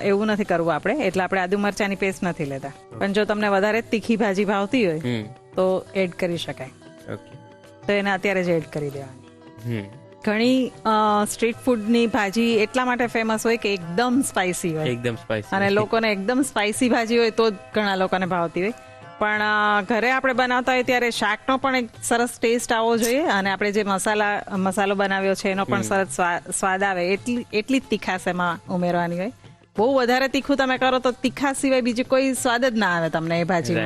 એવું નથી કરવું આપણે, એટલે આપણે આદુ મરચાની પેસ્ટ નથી લેતા. પણ જો તમને વધારે તીખી ભાજી ભાવતી હોય તો એડ કરી શકાય. તો એને અત્યારે જ એડ કરી દેવાની. ઘણી સ્ટ્રીટ ફૂડની ભાજી એટલા માટે ફેમસ હોય કે એકદમ સ્પાઇસી હોય, એકદમ સ્પાઇસી, અને લોકોને એકદમ સ્પાઇસી ભાજી હોય તો જ ઘણા લોકોને ભાવતી હોય. પણ ઘરે આપણે બનાવતા હોય ત્યારે શાકનો પણ એક સરસ ટેસ્ટ આવવો જોઈએ, અને આપણે જે મસાલો બનાવ્યો છે એનો પણ સરસ સ્વાદ આવે એટલી જ તીખાશ એમાં ઉમેરવાની હોય. બહુ વધારે તીખું તમે કરો તો તીખા સિવાય બીજી કોઈ સ્વાદ જ ના આવે તમને એ ભાજી,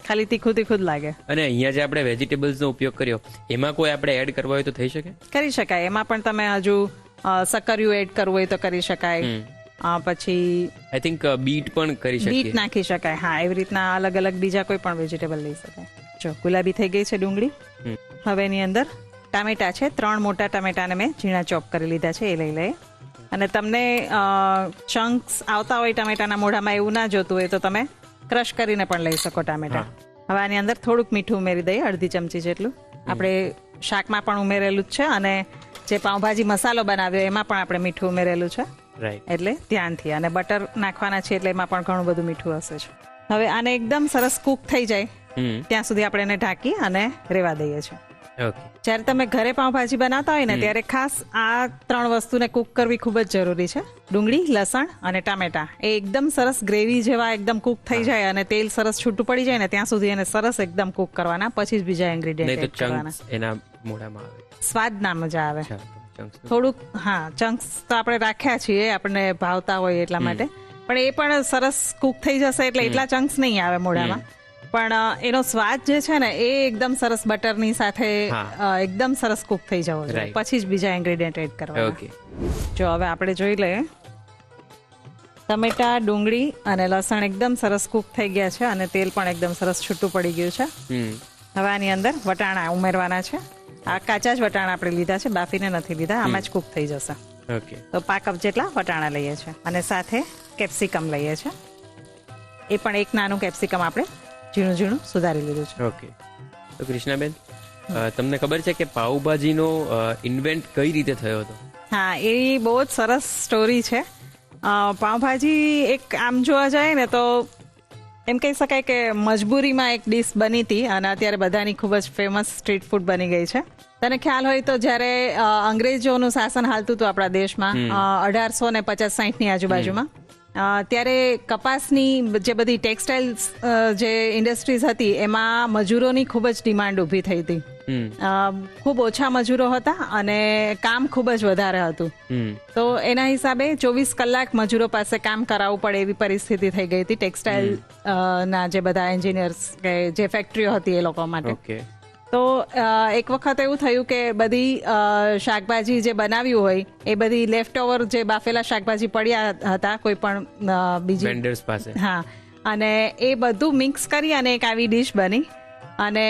ખાલી તીખું જ લાગે. અને અહીંયા જે આપણે વેજીટેબલ્સનો ઉપયોગ કર્યો એમાં કોઈ આપણે એડ કરવા હોય તો થઈ શકે? કરી શકાય. એમાં પણ તમે હજુ સક્કરિયું એડ કરવું હોય તો કરી શકાય. પછી આઈ થિંક બીટ પણ કરી શકીએ. બીટ નાખી શકાય. હા, એવી રીતના અલગ અલગ બીજા કોઈ પણ વેજીટેબલ લઈ શકાય. જો ગુલાબી થઈ ગઈ છે ડુંગળી. હવે એની અંદર ટામેટા છે, 3 મોટા ટામેટાને મેં ઝીણા ચોપ કરી લીધા છે, એ લઈ લઈએ. અને તમને ચંક્સ આવતા હોય ટામેટાના મોઢામાં એવું ના જોતું હોય તો તમે ક્રશ કરીને પણ લઈ શકો ટામેટા. હવે આની અંદર થોડુંક મીઠું ઉમેરી દઈએ, અડધી ચમચી જેટલું. આપણે શાકમાં પણ ઉમેરેલું જ છે અને જે પાઉંભાજી મસાલો બનાવ્યો એમાં પણ આપણે મીઠું ઉમેરેલું છે, એટલે ધ્યાનથી. અને બટર નાખવાના છે એટલે એમાં પણ ઘણું બધું મીઠું હશે જ. હવે આને એકદમ સરસ કુક થઈ જાય ત્યાં સુધી આપણે એને ઢાંકી અને રેવા દઈએ છીએ. જ્યારે તમે ઘરે પાઉંભાજી બનાવતા હોય ને ત્યારે ખાસ આ 3 વસ્તુને કુક કરવી ખૂબ જ જરૂરી છે. ડુંગળી, લસણ અને ટામેટા એ એકદમ સરસ ગ્રેવી જેવા એકદમ કુક થઈ જાય અને તેલ સરસ છૂટું પડી જાય ને ત્યાં સુધી એને સરસ એકદમ કુક કરવાના, પછી જ બીજા ઇન્ગ્રેડિયન્ટ એડ કરવાના. એના મોઢામાં આવે સ્વાદ ના મજા આવે. થોડુંક ચંક્સ તો આપણે રાખ્યા છીએ, આપણને ભાવતા હોય એટલા માટે, પણ એ પણ સરસ કુક થઈ જશે એટલે એટલા ચંક્સ નહીં આવે મોઢામાં. પણ એનો સ્વાદ જે છે ને એ એકદમ સરસ બટરની સાથે એકદમ સરસ કુક થઈ જવો જોઈએ, પછી જ બીજા ઇન્ગ્રેડિયન્ટ એડ કરવાના. જો હવે આપણે જોઈ લઈએ, ટમેટા, ડુંગળી અને લસણ એકદમ સરસ કુક થઈ ગયા છે અને તેલ પણ એકદમ સરસ છૂટું પડી ગયું છે. હવે આની અંદર વટાણા ઉમેરવાના છે. આ કાચા જ વટાણા આપણે લીધા છે, બાફીને નથી લીધા, આમાં જ કુક થઈ જશે. તો 5 કપ જેટલા વટાણા લઈએ છીએ અને સાથે કેપ્સિકમ લઈએ છીએ. એ પણ એક નાનું કેપ્સિકમ આપણે ઝીણું ઝીણું સુધારી લીધું છે. ઓકે. તો કૃષ્ણાબેન, તમને ખબર છે કે પાઉંભાજીનો ઇન્વેન્ટ કઈ રીતે થયો હતો? હા, એ બહુ જ સરસ સ્ટોરી છે. પાઉંભાજી એક આમ જોવા જાય ને તો એમ કહી શકાય કે મજબૂરીમાં એક ડીશ બની હતી અને અત્યારે બધાની ખૂબ જ ફેમસ સ્ટ્રીટ ફૂડ બની ગઈ છે. તને ખ્યાલ હોય તો જ્યારે અંગ્રેજોનું શાસન હાલતું હતું આપણા દેશમાં 1850-60 ની આજુબાજુમાં, ત્યારે કપાસની જે બધી ટેક્સટાઇલ્સ જે ઇન્ડસ્ટ્રીઝ હતી એમાં મજૂરોની ખૂબ જ ડિમાન્ડ ઊભી થઈ હતી. ખૂબ ઓછા મજૂરો હતા અને કામ ખૂબ જ વધારે હતું. તો એના હિસાબે 24 કલાક મજૂરો પાસે કામ કરાવવું પડે એવી પરિસ્થિતિ થઈ ગઈ હતી ટેક્સટાઇલ ના જે બધા એન્જિનિયર્સ કે જે ફેક્ટરીઓ હતી એ લોકો માટે. તો એક વખત એવું થયું કે બધી શાકભાજી જે બનાવ્યું હોય એ બધી લેફ્ટ ઓવર જે બાફેલા શાકભાજી પડ્યા હતા કોઈ પણ બીજી વેન્ડર્સ પાસે, હા, અને એ બધું મિક્સ કરી અને એક આવી ડીશ બની. અને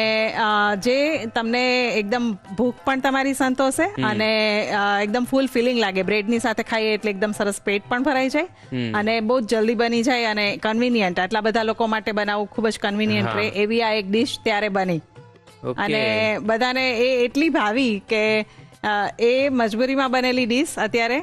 જે તમને એકદમ ભૂખ પણ તમારી સંતોષે અને એકદમ ફૂલ ફિલિંગ લાગે. બ્રેડની સાથે ખાઈએ એટલે એકદમ સરસ પેટ પણ ભરાઈ જાય અને બહુ જ જલ્દી બની જાય અને કન્વિનિયન્ટ, આટલા બધા લોકો માટે બનાવવું ખૂબ જ કન્વિનિયન્ટ રહે એવી આ એક ડીશ ત્યારે બની. અને બધાને એ એટલી ભાવી કે એ મજબૂરીમાં બનેલી ડીશ અત્યારે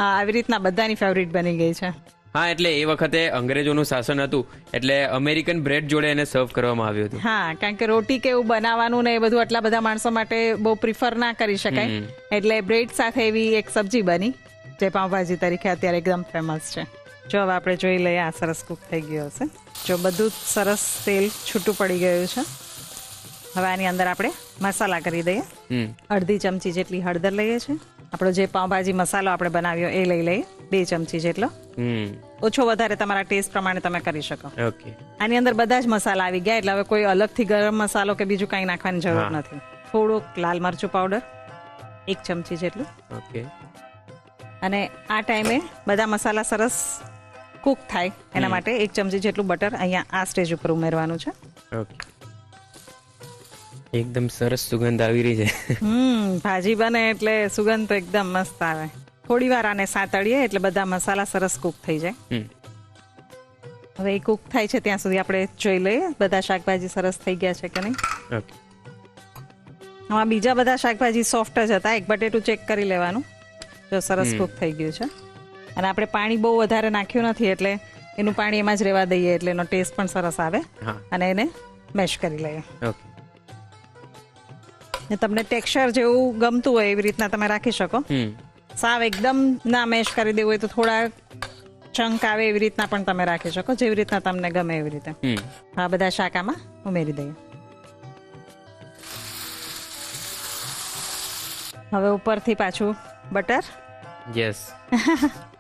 આવી રીતના બધાની ફેવરિટ બની ગઈ છે. હા, એટલે એ વખતે અંગ્રેજોનું શાસન હતું એટલે અમેરિકન બ્રેડ જોડે એને સર્વ કરવામાં આવ્યું હતું. હા, કારણ કે રોટી કે એવું બનાવવાનું ને એ બધું આટલા બધા માણસો માટે બહુ પ્રિફર ના કરી શકાય, એટલે બ્રેડ સાથે એવી એક સબ્જી બની જે પાઉંભાજી તરીકે અત્યારે એકદમ ફેમસ છે. જો હવે આપણે જોઈ લઈએ, આ સરસ કુક થઈ ગયો હશે. જો બધું સરસ તેલ છૂટું પડી ગયું છે. હવે આની અંદર આપણે મસાલા કરી દઈએ. અડધી ચમચી જેટલી હળદર લઈએ છીએ. આપણો જે પાઉંભાજી મસાલો આપણે બનાવ્યો એ લઈ લઈએ, 2 ચમચી જેટલો. ઓછો વધારે તમારા ટેસ્ટ પ્રમાણે તમે કરી શકો. આની અંદર બધા જ મસાલા આવી ગયા એટલે હવે કોઈ અલગથી ગરમ મસાલો કે બીજું કંઈ નાખવાની જરૂર નથી. થોડુંક લાલ મરચું પાવડર 1 ચમચી જેટલું. અને આ ટાઈમે બધા મસાલા સરસ કુક થાય એના માટે 1 ચમચી જેટલું બટર અહીંયા આ સ્ટેજ ઉપર ઉમેરવાનું છે. એકદમ સરસ સુગંધ આવી રહી છે. ભાજી બને એટલે સુગંધ તો એકદમ મસ્ત આવે. થોડી વાર આને સાતળીએ એટલે બધા મસાલા સરસ કુક થઈ જાય. હવે એ કુક થાય છે ત્યાં સુધી આપણે જોઈ લઈએ બધા શાકભાજી સરસ થઈ ગયા છે કે નહીં. આમાં બીજા બધા શાકભાજી સોફ્ટ જ હતા. એક બટેટું ચેક કરી લેવાનું, જો સરસ કુક થઈ ગયું છે. અને આપણે પાણી બહુ વધારે નાખ્યું નથી એટલે એનું પાણી એમાં જ રહેવા દઈએ એટલે એનો ટેસ્ટ પણ સરસ આવે. અને એને મેશ કરી લઈએ. તમને ટેક્સચર જેવું ગમતું હોય એવી રીતના તમે રાખી શકો. સાવ એકદમ ના મેશ કરી દેવું હોય તો થોડા ચંક આવે એવી રીતના પણ તમે રાખી શકો, જેવી રીતના તમને ગમે એવી રીતે. આ બધા શાક આમાં ઉમેરી દઈએ. હવે ઉપરથી પાછું બટર. Yes,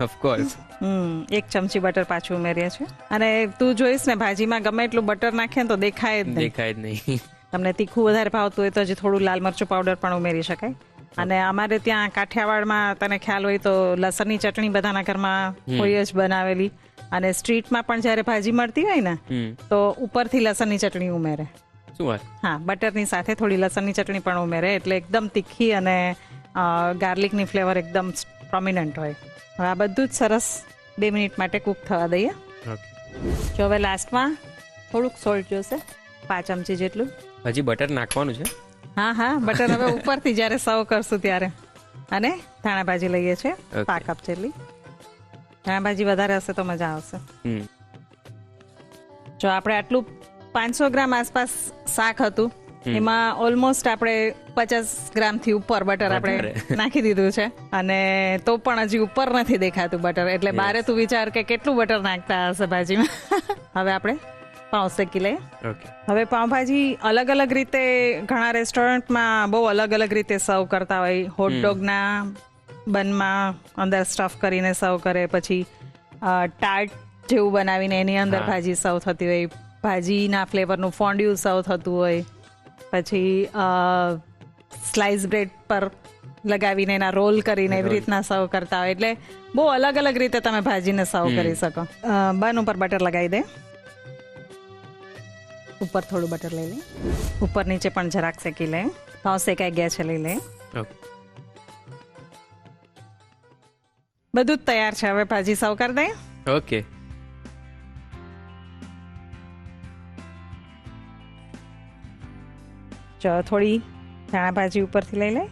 of course. 1 ચમચી બટર પાછું ઉમેરીએ છીએ. અને તું જોઈશ ને ભાજીમાં ગમે એટલું બટર નાખીએ તો દેખાય જ નહીં. તમને તીખું વધારે ભાવતું હોય તો હજી થોડું લાલ મરચું પાવડર પણ ઉમેરી શકાય. અને અમારે ત્યાં કાઠિયાવાડમાં તને ખ્યાલ હોય તો લસણની ચટણી બધાના ઘરમાં હોય જ બનાવેલી, અને સ્ટ્રીટમાં પણ જ્યારે ભાજી મળતી હોય ને તો ઉપરથી લસણની ચટણી ઉમેરે. શું વાત? હા, બટરની સાથે થોડી લસણની ચટણી પણ ઉમેરે, એટલે એકદમ તીખી અને ગાર્લિકની ફ્લેવર એકદમ પ્રોમિનન્ટ હોય. હવે આ બધું જ સરસ 2 મિનિટ માટે કૂક થવા દઈએ. જો હવે લાસ્ટમાં થોડુંક સોલ્ટ જોશે, 5 ચમચી જેટલું. હજી બટર નાખવાનું છે? હા, બટર હવે ઉપરથી જ્યારે સર્વ કરશું ત્યારે. અને ધાણા ભાજી લઈએ છીએ 5 કપ જેટલી. ધાણા ભાજી વધારે હશે તો મજા આવશે. જો આપણે આટલું 500 ગ્રામ આસપાસ શાક હતું, એમાં ઓલમોસ્ટ આપણે 50 ગ્રામથી ઉપર બટર આપણે નાખી દીધું છે, અને તો પણ હજી ઉપર નથી દેખાતું બટર, એટલે બારે તું વિચાર કે કેટલું બટર નાખતા હશે ભાજીમાં. હવે આપણે પાઉં શેકી લઈએ. હવે પાઉંભાજી અલગ અલગ રીતે ઘણા રેસ્ટોરન્ટમાં બહુ અલગ અલગ રીતે સર્વ કરતા હોય. હોટડોગના બનમાં અંદર સ્ટફ કરીને સર્વ કરે, પછી ટાર્ટ જેવું બનાવીને એની અંદર ભાજી સર્વ થતી હોય, ભાજીના ફ્લેવરનું ફોન્ડ્યુ સર્વ થતું હોય, પછી સ્લાઇસ બ્રેડ પર લગાવીને એના રોલ કરીને એવી રીતના સર્વ કરતા હોય. એટલે બહુ અલગ અલગ રીતે તમે ભાજીને સર્વ કરી શકો. બન ઉપર બટર લગાવી દે, ઉપર થોડું બટર લઈ લે, ઉપર નીચે પણ જરાક શેકી લે. પાઉં શેકાઈ ગયા છે, લઈ લે. બધું જ તૈયાર છે, હવે ભાજી સર્વ કરી દે. ઓકે. જો થોડી ધાણા ભાજી ઉપરથી લઈ લે.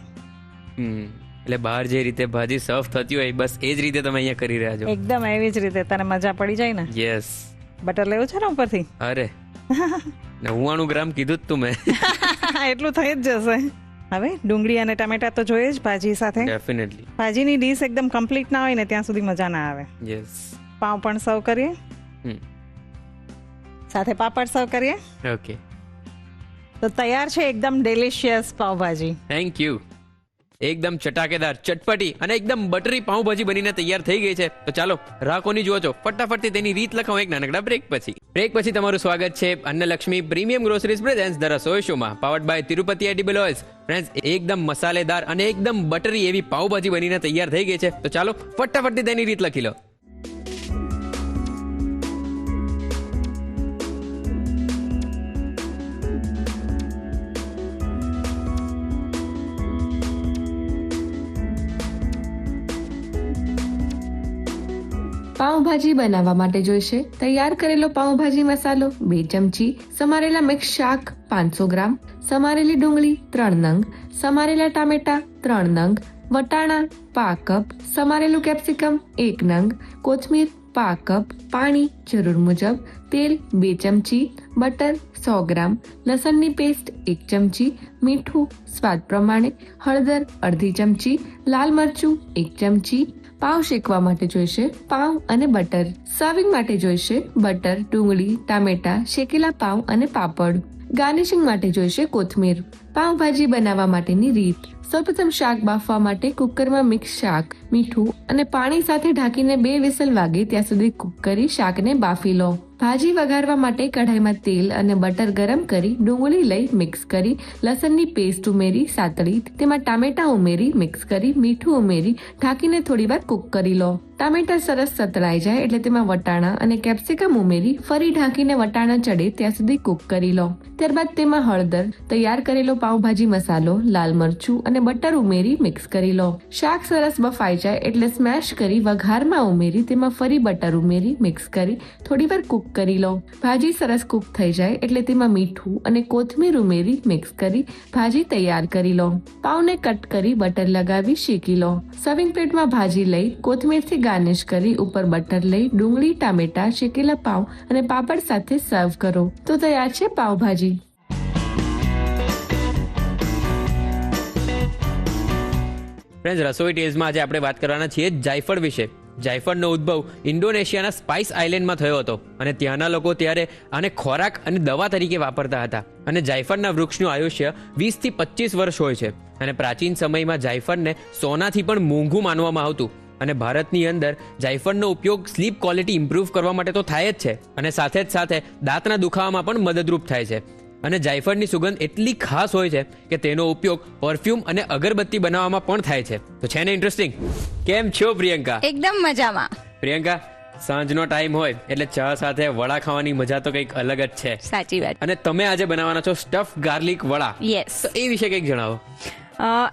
એટલે બહાર જે રીતે ભાજી સર્વ થતી હોય બસ એ જ રીતે તમે અહીંયા કરી રહ્યા છો. એકદમ એવી જ રીતે તને મજા પડી જાય ને. યસ. બટર લેવું છે ને ઉપરથી? અરે 99 ગ્રામ કીધું જ તું મેં. એટલું થઈ જ જશે. હવે ડુંગળી અને ટમેટા તો જોઈએ જ ભાજી સાથે. ડેફિનેટલી. ભાજીની ડીશ એકદમ કમ્પ્લીટ ના હોય ને ત્યાં સુધી મજા ના આવે. યસ. પાઉં પણ સર્વ કરીએ, સાથે પાપડ સર્વ કરીએ. ઓકે. તો તૈયાર છે એકદમ ડિલિશિયસ પાવભાજી. Thank you. એકદમ ચટાકેદાર, ચટપટી અને એકદમ બટરી પાઉંભાજી બનીને તૈયાર થઈ ગઈ છે. તો ચાલો રાહ કોની જુઓ છો, ફટાફટથી તેની રીત લખાવો એક નાનકડા બ્રેક પછી. બ્રેક પછી તમારું સ્વાગત છે Annalakshmi premium groceries presents the Rasoi શોમાં, powered by Tirupati edible oils. Friends, એકદમ મસાલેદાર અને એકદમ બટરી એવી પાઉંભાજી બનીને તૈયાર થઈ ગઈ છે. તો ચાલો ફટાફટથી તેની રીત લખી લો. પાઉંભાજી બનાવવા માટે જોઈશે તૈયાર કરેલો પાઉંભાજી મસાલો 2 ચમચી, સમારેલા મિક્સ શાક 500 ગ્રામ, સમારેલી ડુંગળી 3 નંગ, સમારેલા ટામેટા 3 નંગ, વટાણા 1/2 કપ, સમારેલું કેપ્સિકમ 1 નંગ, કોથમીર 1/2 કપ, પાણી જરૂર મુજબ, તેલ 2 ચમચી, બટર 100 ગ્રામ, લસણની પેસ્ટ 1 ચમચી, મીઠું સ્વાદ પ્રમાણે, હળદર અડધી ચમચી, લાલ મરચું 1 ચમચી. પાઉં શેકવા માટે જોઈશે પાઉં અને બટર. સર્વિંગ માટે જોઈશે બટર, ડુંગળી, ટામેટા, શેકેલા પાઉં અને પાપડ. ગાર્નિશિંગ માટે જોઈશે કોથમીર. પાઉંભાજી બનાવવા માટેની રીત. સૌપ્રથમ શાક બાફવા માટે કુકરમાં મિક્સ શાક, મીઠું અને પાણી સાથે ઢાંકીને 2 વિસલ વાગે ત્યાં સુધી કુક કરી શાકને બાફી લો. ભાજી વઘારવા માટે કઢાઈમાં તેલ અને બટર ગરમ કરી ડુંગળી લઈ મિક્સ કરી, લસણની પેસ્ટ ઉમેરી સાતળી, તેમાં ટામેટા ઉમેરી મિક્સ કરી, મીઠું ઉમેરી ઢાંકીને થોડીવાર કુક કરી લો. ટામેટા સરસ સતળાઈ જાય એટલે તેમાં વટાણા અને કેપ્સિકમ ઉમેરી ફરી ઢાંકીને વટાણા ચડે ત્યાં સુધી કુક કરી લો. ત્યારબાદ તેમાં હળદર, તૈયાર કરેલો પાઉંભાજી મસાલો, લાલ મરચું અને બટર ઉમેરી મિક્સ કરી લો. શાક સરસ બફાઈ જાય એટલે સ્મેશ કરી વઘારમાં ઉમેરી તેમાં ફરી બટર ઉમેરી મિક્સ કરી થોડીવાર કુક કરી લો. ભાજી સરસ કુક થઈ જાય એટલે તેમાં મીઠું અને કોથમીર ઉમેરી મિક્સ કરી ભાજી તૈયાર કરી લો. પાઉંને કટ કરી બટર લગાવી શેકી લો. સર્વિંગ પ્લેટમાં ભાજી લઈ કોથમીરથી ગાર્નિશ કરી ઉપર બટર લઈ ડુંગળી, ટામેટા, શેકેલા પાઉં અને પાપડ સાથે સર્વ કરો. તો તૈયાર છે પાવભાજી. ફ્રેન્ડ્સ, રસોઈ ટેલ્સમાં આજે આપણે વાત કરવાના છીએ જાયફળ વિશે. જાયફળનો ઉદ્ભવ ઇન્ડોનેશિયાના સ્પાઇસ આઇલેન્ડમાં થયો હતો અને ત્યાંના લોકો ત્યારે આને ખોરાક અને દવા તરીકે વાપરતા હતા. અને જાયફળના વૃક્ષનું આયુષ્ય 20 થી 25 વર્ષ હોય છે. અને પ્રાચીન સમયમાં જાયફળને સોનાથી પણ મોંઘું માનવામાં આવતું. અને ભારતની અંદર જાયફળનો ઉપયોગ સ્લીપ ક્વોલિટી ઇમ્પ્રૂવ કરવા માટે તો થાય જ છે, અને સાથે જ સાથે દાંતના દુખાવામાં પણ મદદરૂપ થાય છે. અને જાયફળની સુગંધ એટલી ખાસ હોય છે કે તેનો ઉપયોગ પરફ્યુમ અને અગરબત્તી બનાવવામાં પણ થાય છે. તો છે ને ઇન્ટરેસ્ટિંગ? કેમ છો પ્રિયંકા? એકદમ મજામાં. પ્રિયંકા, સાંજનો ટાઈમ હોય એટલે ચા સાથે વડા ખાવાની મજા તો કંઈક અલગ જ છે. સાચી વાત. અને તમે આજે બનાવવાના છો સ્ટફ ગાર્લિક વડા. યસ. તો એ વિશે કંઈક જણાવો.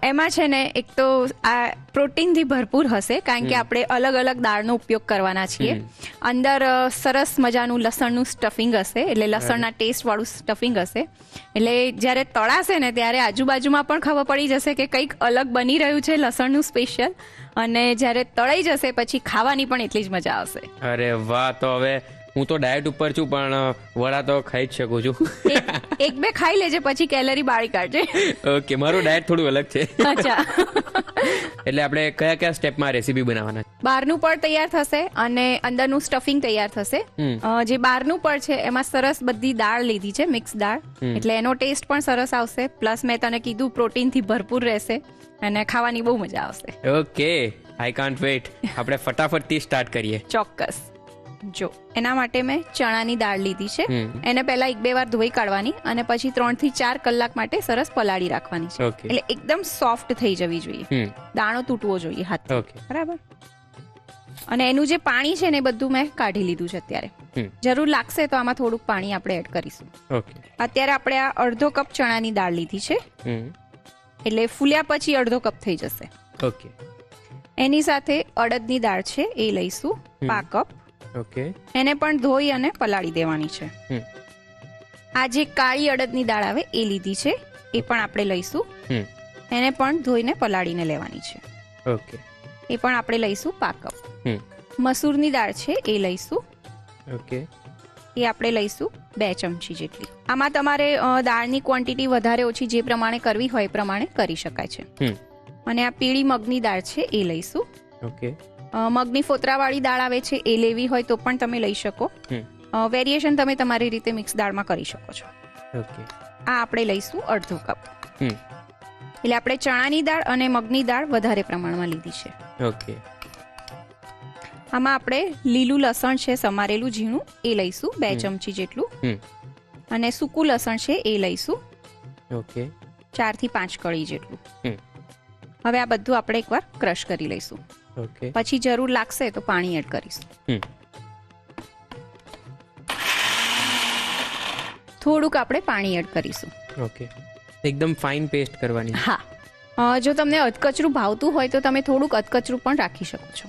એમાં છે ને એક તો આ પ્રોટીનથી ભરપૂર હશે કારણ કે આપણે અલગ અલગ દાળનો ઉપયોગ કરવાના છીએ. અંદર સરસ મજાનું લસણનું સ્ટફિંગ હશે, એટલે લસણના ટેસ્ટ વાળું સ્ટફિંગ હશે. એટલે જ્યારે તળાશે ને ત્યારે આજુબાજુમાં પણ ખબર પડી જશે કે કંઈક અલગ બની રહ્યું છે લસણનું સ્પેશિયલ. અને જ્યારે તળાઈ જશે પછી ખાવાની પણ એટલી જ મજા આવશે. અરે વાહ! તો હવે હું તો ડાયટ ઉપર છું પણ વડા તો ખાઈ જ શકું છું. એક બે ખાઈ લેજે પછી કેલરી બાળી કાઢજે. ઓકે, મારું ડાયટ થોડું અલગ છે. અચ્છા. એટલે આપણે કયા કયા સ્ટેપમાં રેસીપી બનાવવાના છે? બહારનું પડ તૈયાર થશે અને અંદરનું સ્ટફિંગ તૈયાર થશે. જે બહારનું પડ છે એમાં સરસ બધી દાળ લીધી છે, મિક્સ દાળ, એટલે એનો ટેસ્ટ પણ સરસ આવશે. પ્લસ મેં તને કીધું પ્રોટીનથી ભરપૂર રહેશે અને ખાવાની બહુ મજા આવશે. Okay, I can't wait. આપણે ફટાફટથી સ્ટાર્ટ કરીએ. ચોક્કસ. જો એના માટે મેં ચણાની દાળ લીધી છે. એને પહેલા 1-2 વાર ધોઈ કાઢવાની અને પછી 3 થી 4 કલાક માટે સરસ પલાળી રાખવાની છે. એટલે એકદમ સોફ્ટ થઈ જવી જોઈએ, દાણો તૂટવો જોઈએ હાથ. બરાબર. અને એનું જે પાણી છે ને એ બધું મેં કાઢી લીધું છે. અત્યારે જરૂર લાગશે તો આમાં થોડુંક પાણી આપણે એડ કરીશું. અત્યારે આપણે આ અડધો કપ ચણાની દાળ લીધી છે, એટલે ફૂલ્યા પછી અડધો કપ થઈ જશે. ઓકે. એની સાથે અડદની દાળ છે એ લઈશું 5 કપ. ઓકે. એને પણ ધોઈ અને પલાળી દેવાની છે. આ જે કાળી અડદની દાળ આવે એ લીધી છે, એ પણ આપણે લઈશું. એને પણ ધોઈને પલાળીને લેવાની છે. ઓકે. એ પણ આપણે લઈશું 5 કપ. મસૂરની દાળ છે એ લઈશું. ઓકે. એ આપણે લઈશું 2 ચમચી જેટલી. આમાં તમારે દાળની ક્વોન્ટિટી વધારે ઓછી જે પ્રમાણે કરવી હોય એ પ્રમાણે કરી શકાય છે. અને આ પીળી મગની દાળ છે એ લઈશું. ઓકે. મગની ફોતરાવાળી દાળ આવે છે એ લેવી હોય તો પણ તમે લઈ શકો. વેરિએશન તમે તમારી રીતે મિક્સ દાળમાં કરી શકો છો. ઓકે. આ આપણે લઈશું અડધો કપ. એટલે આપણે ચણાની દાળ અને મગની દાળ વધારે પ્રમાણમાં લીધી છે. ઓકે. આમાં આપણે લીલું લસણ છે સમારેલું ઝીણું એ લઈશું 2 ચમચી જેટલું. અને સૂકું લસણ છે એ લઈશું. ઓકે. 4 થી 5 કળી જેટલું. હવે આ બધું આપણે એકવાર ક્રશ કરી લઈશું. ઓકે. પછી જરૂર લાગશે તો પાણી એડ કરીશું. થોડુંક આપણે પાણી એડ કરીશું. ઓકે. એકદમ ફાઇન પેસ્ટ કરવાની. હા. જો તમને અધકચરું ભાવતું હોય તો તમે થોડુંક અધકચરું પણ રાખી શકો છો.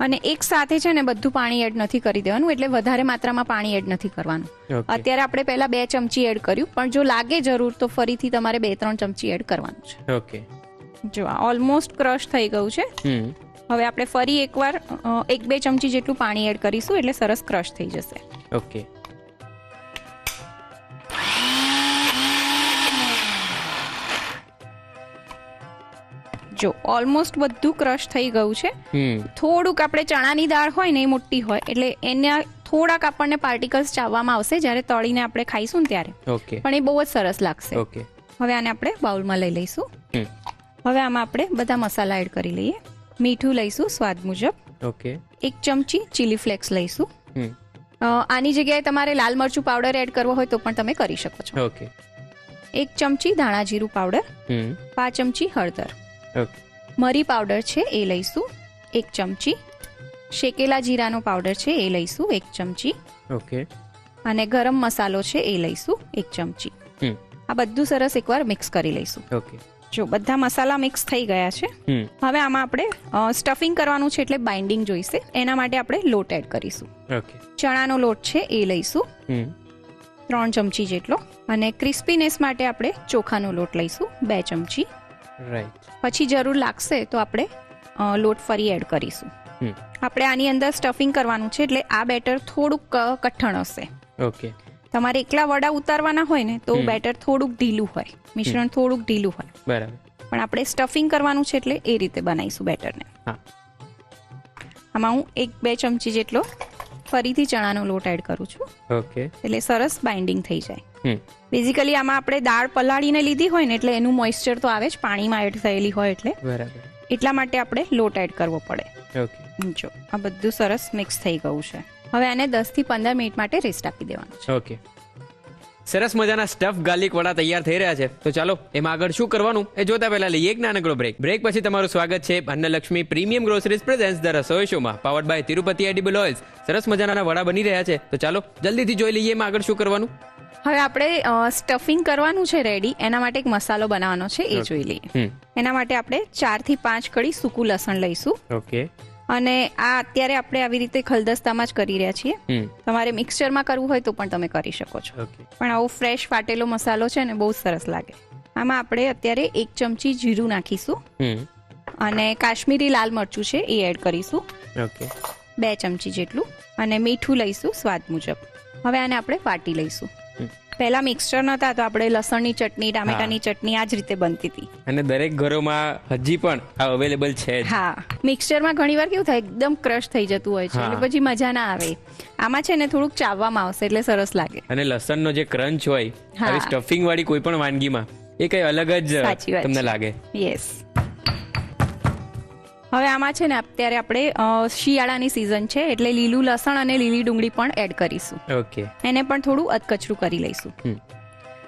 અને એક સાથે છે ને બધું પાણી એડ નથી કરી દેવાનું, એટલે વધારે માત્રામાં પાણી એડ નથી કરવાનું. અત્યારે આપણે પહેલા 2 ચમચી એડ કર્યું, પણ જો લાગે જરૂર તો ફરીથી તમારે 2-3 ચમચી એડ કરવાનું છે. ઓકે. જો આ ઓલમોસ્ટ ક્રશ થઈ ગયું છે. હવે આપણે ફરી એકવાર 1-2 ચમચી જેટલું પાણી એડ કરીશું, એટલે સરસ ક્રશ થઈ જશે. ઓકે. જો ઓલમોસ્ટ બધું ક્રશ થઈ ગયું છે. થોડુંક આપણે ચણાની દાળ હોય ને એ મોટી હોય એટલે એના થોડાક આપણને પાર્ટિકલ્સ ચાવવામાં આવશે જ્યારે તળીને આપણે ખાઈશું ને ત્યારે. ઓકે. પણ એ બહુ જ સરસ લાગશે. ઓકે. હવે આને આપણે બાઉલમાં લઈ લઈશું. હવે આમાં આપણે બધા મસાલા એડ કરી લઈએ. મીઠું લઈશું સ્વાદ મુજબ. ઓકે. 1 ચમચી ચીલી ફ્લેક્સ લઈશું. આની જગ્યાએ તમારે લાલ મરચું પાવડર એડ કરવો હોય તો પણ તમે કરી શકો છો. ઓકે. 1 ચમચી ધાણા જીરું પાવડર. 5 ચમચી હળદર. મરી પાવડર છે એ લઈશું 1 ચમચી. શેકેલા જીરાનો પાવડર છે એ લઈશું 1 ચમચી. ઓકે. અને ગરમ મસાલો છે એ લઈશું 1 ચમચી. આ બધું સરસ એકવાર મિક્સ કરી લઈશું. ઓકે. જો બધા મસાલા મિક્સ થઈ ગયા છે. હવે આમાં આપણે સ્ટફિંગ કરવાનું છે એટલે બાઇન્ડિંગ જોઈશે. એના માટે આપણે લોટ એડ કરીશું. ઓકે. ચણાનો લોટ છે એ લઈશું 3 ચમચી જેટલો. અને ક્રિસ્પીનેસ માટે આપણે ચોખાનો લોટ લઈશું 2 ચમચી. રાઈટ. પછી જરૂર લાગશે તો આપણે લોટ ફરી એડ કરીશું. આપણે આની અંદર સ્ટફિંગ કરવાનું છે એટલે આ બેટર થોડુંક કઠણ હશે. ઓકે. તમારે એકલા વડા ઉતારવાના હોય ને તો બેટર થોડુંક ઢીલું હોય, મિશ્રણ થોડુંક ઢીલું હોય. બરાબર. પણ આપણે સ્ટફિંગ કરવાનું છે એટલે એ રીતે બનાવીશું બેટરને. આમાં હું 1-2 ચમચી જેટલો ફરીથી ચણાનો લોટ એડ કરું છું. ઓકે. એટલે સરસ બાઇન્ડિંગ થઈ જાય. બેઝિકલી આમાં આપણે દાળ પલાળીને લીધી હોય ને એટલે એનું મોઇસ્ચર તો આવે જ, પાણીમાં એડ થયેલી હોય એટલે. બરાબર. એટલા માટે આપણે લોટ એડ કરવો પડે. ઓકે. જો આ બધું સરસ મિક્સ થઈ ગયું છે. હવે આને 10 થી 15 મિનિટ માટે રેસ્ટ આપી દેવાનું છે. ઓકે. સરસ મજાના સ્ટફ ગાર્લિક વડા તૈયાર થઈ રહ્યા છે. તો ચાલો એમાં આગળ શું કરવાનું એ જોતા પહેલા લઈએ એક નાનકડો બ્રેક પછી તમારું સ્વાગત છે Annalakshmi premium groceries presents the Rasoi શોમાં powered by Tirupati edible oils. સરસ મજાના વડા બની રહ્યા છે. તો ચાલો જલ્દીથી જોઈ લઈએ એમાં આગળ શું કરવાનું. હવે આપણે સ્ટફિંગ કરવાનું છે રેડી. એના માટે એક મસાલો બનાવવાનો છે એ જોઈ લઈએ. એના માટે આપણે 4 થી 5 કળી સૂકું લસણ લઈશું. ઓકે. અને આ અત્યારે આપણે આવી રીતે ખલદસ્તામાં જ કરી રહ્યા છીએ. તમારે મિક્સચરમાં કરવું હોય તો પણ તમે કરી શકો છો. પણ આવો ફ્રેશ ફાટેલો મસાલો છે ને બહુ સરસ લાગે. આમાં આપણે અત્યારે 1 ચમચી જીરું નાખીશું અને કાશ્મીરી લાલ મરચું છે એ એડ કરીશું. ઓકે. 2 ચમચી જેટલું અને મીઠું લઈશું સ્વાદ મુજબ. હવે આને આપણે વાટી લઈશું. પહેલા મિક્સચર નતા તો આપણે લસણની ચટણી ટામેટાની ચટણી આ જ રીતે બનતી હતી અને દરેક ઘરોમાં હજી પણ આ અવેલેબલ છે. હા, મિક્સચરમાં ઘણીવાર કેવું થાય એકદમ ક્રશ થઈ જતું હોય છે એટલે પછી મજા ના આવે. આમાં છે ને થોડુંક ચાવવામાં આવશે એટલે સરસ લાગે. અને લસણનો જે ક્રંચ હોય આવી સ્ટફિંગ વાળી કોઈ પણ વાનગીમાં એ કઈ અલગ જ તમને લાગે. યસ. હવે આમાં છે ને અત્યારે આપણે શિયાળાની સિઝન છે એટલે લીલું લસણ અને લીલી ડુંગળી પણ એડ કરીશું. ઓકે. એને પણ થોડું અધકચરું કરી લઈશું.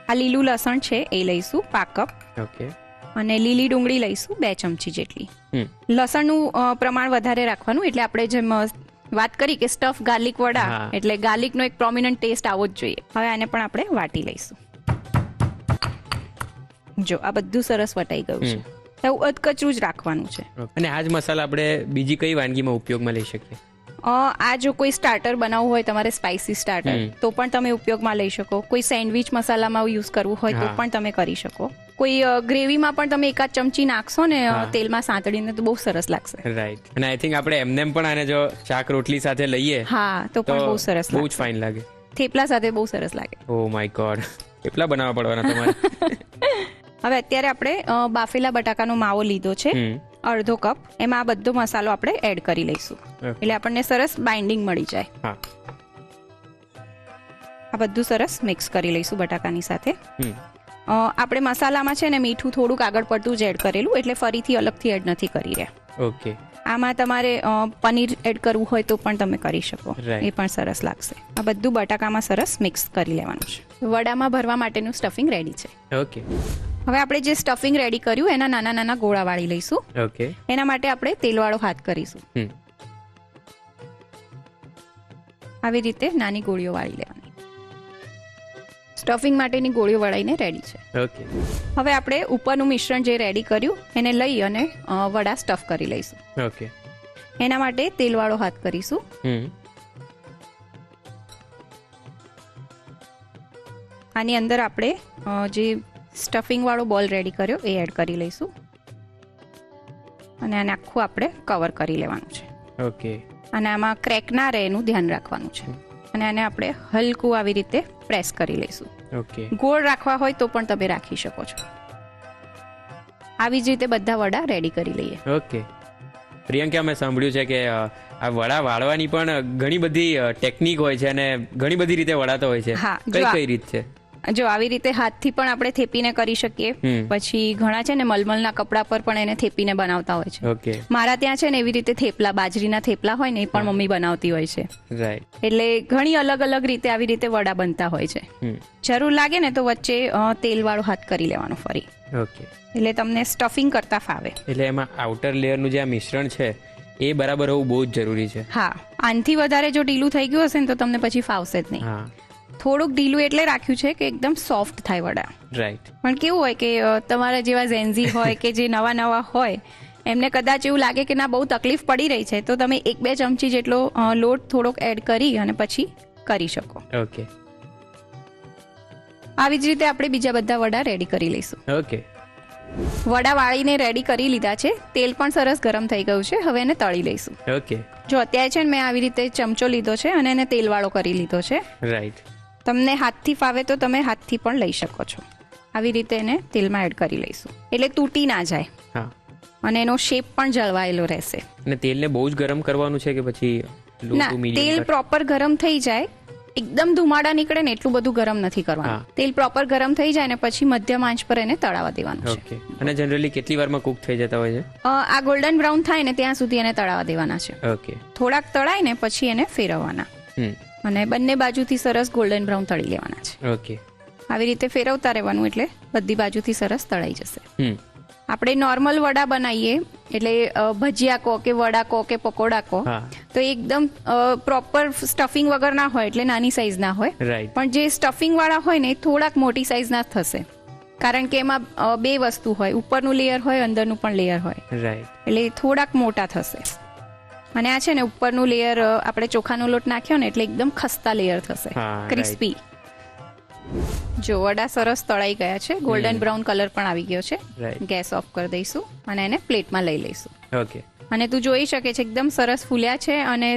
આ લીલું લસણ છે એ લઈશું 5 કપ. ઓકે. અને લીલી ડુંગળી લઈશું 2 ચમચી જેટલી. લસણનું પ્રમાણ વધારે રાખવાનું એટલે આપણે જેમ વાત કરી કે સ્ટફ ગાર્લિક વડા એટલે ગાર્લિકનો એક પ્રોમિનન્ટ ટેસ્ટ આવવો જ જોઈએ. હવે આને પણ આપણે વાટી લઈશું. જો આ બધું સરસ વટાઈ ગયું છે. એવું અધકચરું જ રાખવાનું છે. અને આ જ મસાલા આપણે બીજી કઈ વાનગીમાં ઉપયોગમાં લઈ શકીએ? આ જો કોઈ સ્ટાર્ટર બનાવવું હોય તમારે સ્પાઇસી સ્ટાર્ટર તો પણ તમે ઉપયોગમાં લઈ શકો. કોઈ સેન્ડવિચ મસાલામાં યુઝ કરવું હોય તો પણ તમે કરી શકો. કોઈ ગ્રેવીમાં પણ તમે 1 ચમચી નાખશો ને તેલમાં સાંતળીને તો બહુ સરસ લાગશે. રાઈટ. અને આઈ થિંક આપણે એમનેમ પણ આને જો શાક રોટલી સાથે લઈએ હા તો પણ બહુ સરસ બહુ જ ફાઇન લાગે. થેપલા સાથે બહુ સરસ લાગે. ઓ માય ગોડ, કેટલા બનાવવા પડવાના તમારે. હવે અત્યારે આપણે બાફેલા બટાકાનો માવો લીધો છે 1/2 કપ. એમાં આ બધો મસાલો આપણે એડ કરી લઈશું એટલે આપણને સરસ બાઇન્ડિંગ મળી જાય. આ બધું સરસ મિક્સ કરી લઈશું બટાકાની સાથે. આપણે મસાલામાં છે ને મીઠું થોડુંક આગળ પડતું જ એડ કરેલું એટલે ફરીથી અલગથી એડ નથી કરી રહ્યા. ઓકે. આમાં તમારે પનીર એડ કરવું હોય તો પણ તમે કરી શકો. એ પણ સરસ લાગશે. આ બધું બટાકામાં સરસ મિક્સ કરી લેવાનું છે. વડામાં ભરવા માટેનું સ્ટફિંગ રેડી છે. ઓકે. હવે આપણે જે સ્ટફિંગ રેડી કર્યું એના નાના નાના ગોળા વાળી લઈશું. ઓકે. એના માટે આપણે તેલવાળો હાથ કરીશું. આવી રીતે નાની ગોળીઓ વાળી લેવાની. સ્ટફિંગ માટેની ગોળીઓ વળાઈને રેડી છે. ઓકે. હવે આપણે ઉપરનું મિશ્રણ જે રેડી કર્યું એને લઈ અને વડા સ્ટફ કરી લઈશું. ઓકે. એના માટે તેલવાળો હાથ કરીશું. આની અંદર આપણે જે સ્ટફિંગ વાળો બોલ રેડી કર્યો એ એડ કરી લઈશું અને આને આખું આપણે કવર કરી લેવાનું છે. ઓકે. અને આમાં ક્રેક ના રહે એનું ધ્યાન રાખવાનું છે. અને આને આપણે હલકું આવી રીતે પ્રેસ કરી લઈશું. ઓકે. ગોળ રાખવા હોય તો પણ તમે રાખી શકો છો. આવી જ રીતે બધા વડા રેડી કરી લઈએ. ઓકે. પ્રિયંકા, મેં સાંભળ્યું છે કે આ વડા વાળવાની પણ ઘણી બધી ટેકનિક હોય છે અને ઘણી બધી રીતે વડાતો હોય છે. કઈ રીત છે? જો આવી રીતે હાથથી પણ આપણે થેપીને કરી શકીએ. પછી ઘણા છે ને મલમલના કપડા પર પણ એને થેપીને બનાવતા હોય છે. ઓકે. મારા ત્યાં છે ને એવી રીતે થેપલા, બાજરીના થેપલા હોય ને એ પણ મમ્મી બનાવતી હોય છે. રાઈટ. એટલે ઘણી અલગ અલગ રીતે આવી રીતે વડા બનતા હોય છે. જરૂર લાગે ને તો વચ્ચે તેલ વાળો હાથ કરી લેવાનો ફરી. ઓકે. એટલે તમને સ્ટફિંગ કરતા ફાવે. એટલે એમાં આઉટર લેયરનું જે આ મિશ્રણ છે એ બરાબર હોવું બહુ જ જરૂરી છે. હા, આનથી વધારે જો ઢીલું થઈ ગયું હશે ને તો તમને પછી ફાવશે જ નહીં. થોડુંક ઢીલું એટલે રાખ્યું છે કે એકદમ સોફ્ટ થાય વડા. રાઈટ. પણ કેવું હોય કે તમારા જેવા ઝેન્ઝી હોય કે જે નવા નવા હોય એમને કદાચ એવું લાગે કે ના બહુ તકલીફ પડી રહી છે તો તમે 1-2 ચમચી જેટલો લોટ થોડોક એડ કરી અને પછી કરી શકો. ઓકે. આવી જ રીતે આપણે બીજા બધા વડા રેડી કરી લઈશું. ઓકે. વડા વાળીને રેડી કરી લીધા છે. તેલ પણ સરસ ગરમ થઈ ગયું છે. હવે એને તળી લઈશું. ઓકે. જો અત્યારે છે ને મેં આવી રીતે ચમચો લીધો છે અને એને તેલવાળો કરી લીધો છે. રાઈટ. તમને હાથથી ફાવે તો તમે હાથથી પણ લઈ શકો છો. આવી રીતે એને તેલમાં એડ કરી લઈશું એટલે તૂટી ના જાય અને એનો શેપ પણ જળવાયેલો રહેશે. અને તેલને બહુ જ ગરમ કરવાનું છે કે પછી ના, તેલ પ્રોપર ગરમ થઈ જાય એકદમ ધુમાડા નીકળે ને એટલું બધું ગરમ નથી કરવાનું. હા. તેલ પ્રોપર ગરમ થઈ જાય ને પછી મધ્યમ આંચ પર એને તળાવવા દેવાનું છે. ઓકે. અને જનરલી કેટલી વારમાં કુક થઈ જતા હોય છે? આ ગોલ્ડન બ્રાઉન થાય ને ત્યાં સુધી એને તળાવવા દેવાના છે. ઓકે. થોડાક તળાય ને પછી એને ફેરવવાના હમ. અને બંને બાજુથી સરસ ગોલ્ડન બ્રાઉન તળી લેવાના છે. ઓકે. આવી રીતે ફેરવતા રહેવાનું એટલે બધી બાજુથી સરસ તળાઈ જશે. હમ. આપણે નોર્મલ વડા બનાવીએ એટલે ભજીયા કહો કે વડા કહો કે પકોડા કહો હા. તો એકદમ પ્રોપર સ્ટફિંગ વગર ના હોય એટલે નાની સાઈઝ ના હોય. રાઈટ. પણ જે સ્ટફિંગ વાળા હોય ને એ થોડાક મોટી સાઈઝ ના થશે કારણ કે એમાં બે વસ્તુ હોય, ઉપરનું લેયર હોય, અંદરનું પણ લેયર હોય, રાઈટ. એટલે થોડાક મોટા થશે. અને આ છે ને ઉપરનું લેયર આપણે ચોખાનો લોટ નાખ્યો ને એટલે એકદમ ખસ્તા લેયર થશે, હા, ક્રિસ્પી. જો વડા સરસ તળાઈ ગયા છે, ગોલ્ડન બ્રાઉન કલર પણ આવી ગયો છે. Right. ગેસ ઓફ કરી દઈશું અને એને પ્લેટમાં લઈ લઈશું. ઓકે. અને તું જોઈ શકે છે એકદમ સરસ ફૂલ્યા છે અને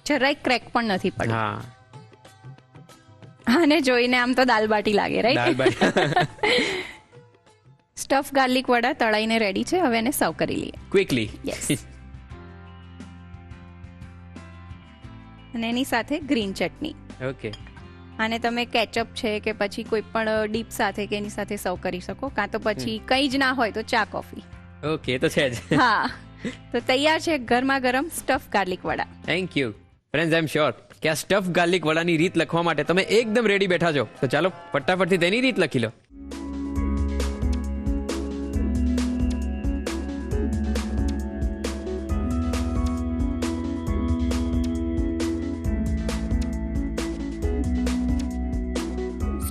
જરાય ક્રેક પણ નથી પડી. હા. અને જોઈને આમ તો દાલ બાટી લાગે, દાલ રાઈટ? બાટી. સ્ટફ ગાર્લિક વડા તળાઈને રેડી છે, હવે એને સર્વ કરી લઈએ. ક્વિકલી. યસ. અને એની સાથે ગ્રીન ચટણી. ઓકે. અને તમે કેચઅપ છે કે પછી કોઈ પણ ડીપ સાથે કે એની સાથે સર્વ કરી શકો, કાં તો પછી કંઈ જ ના હોય તો ચા કોફી. ઓકે, તો છે જ. હા, તો તૈયાર છે ગરમા ગરમ સ્ટફ ગાર્લિક વડા. Thank you friends. I am sure કે આ સ્ટફ ગાર્લિક વડાની રીત લખવા માટે તમે એકદમ રેડી બેઠા છો. તો ચાલો ફટાફટથી તેની રીત લખી લો.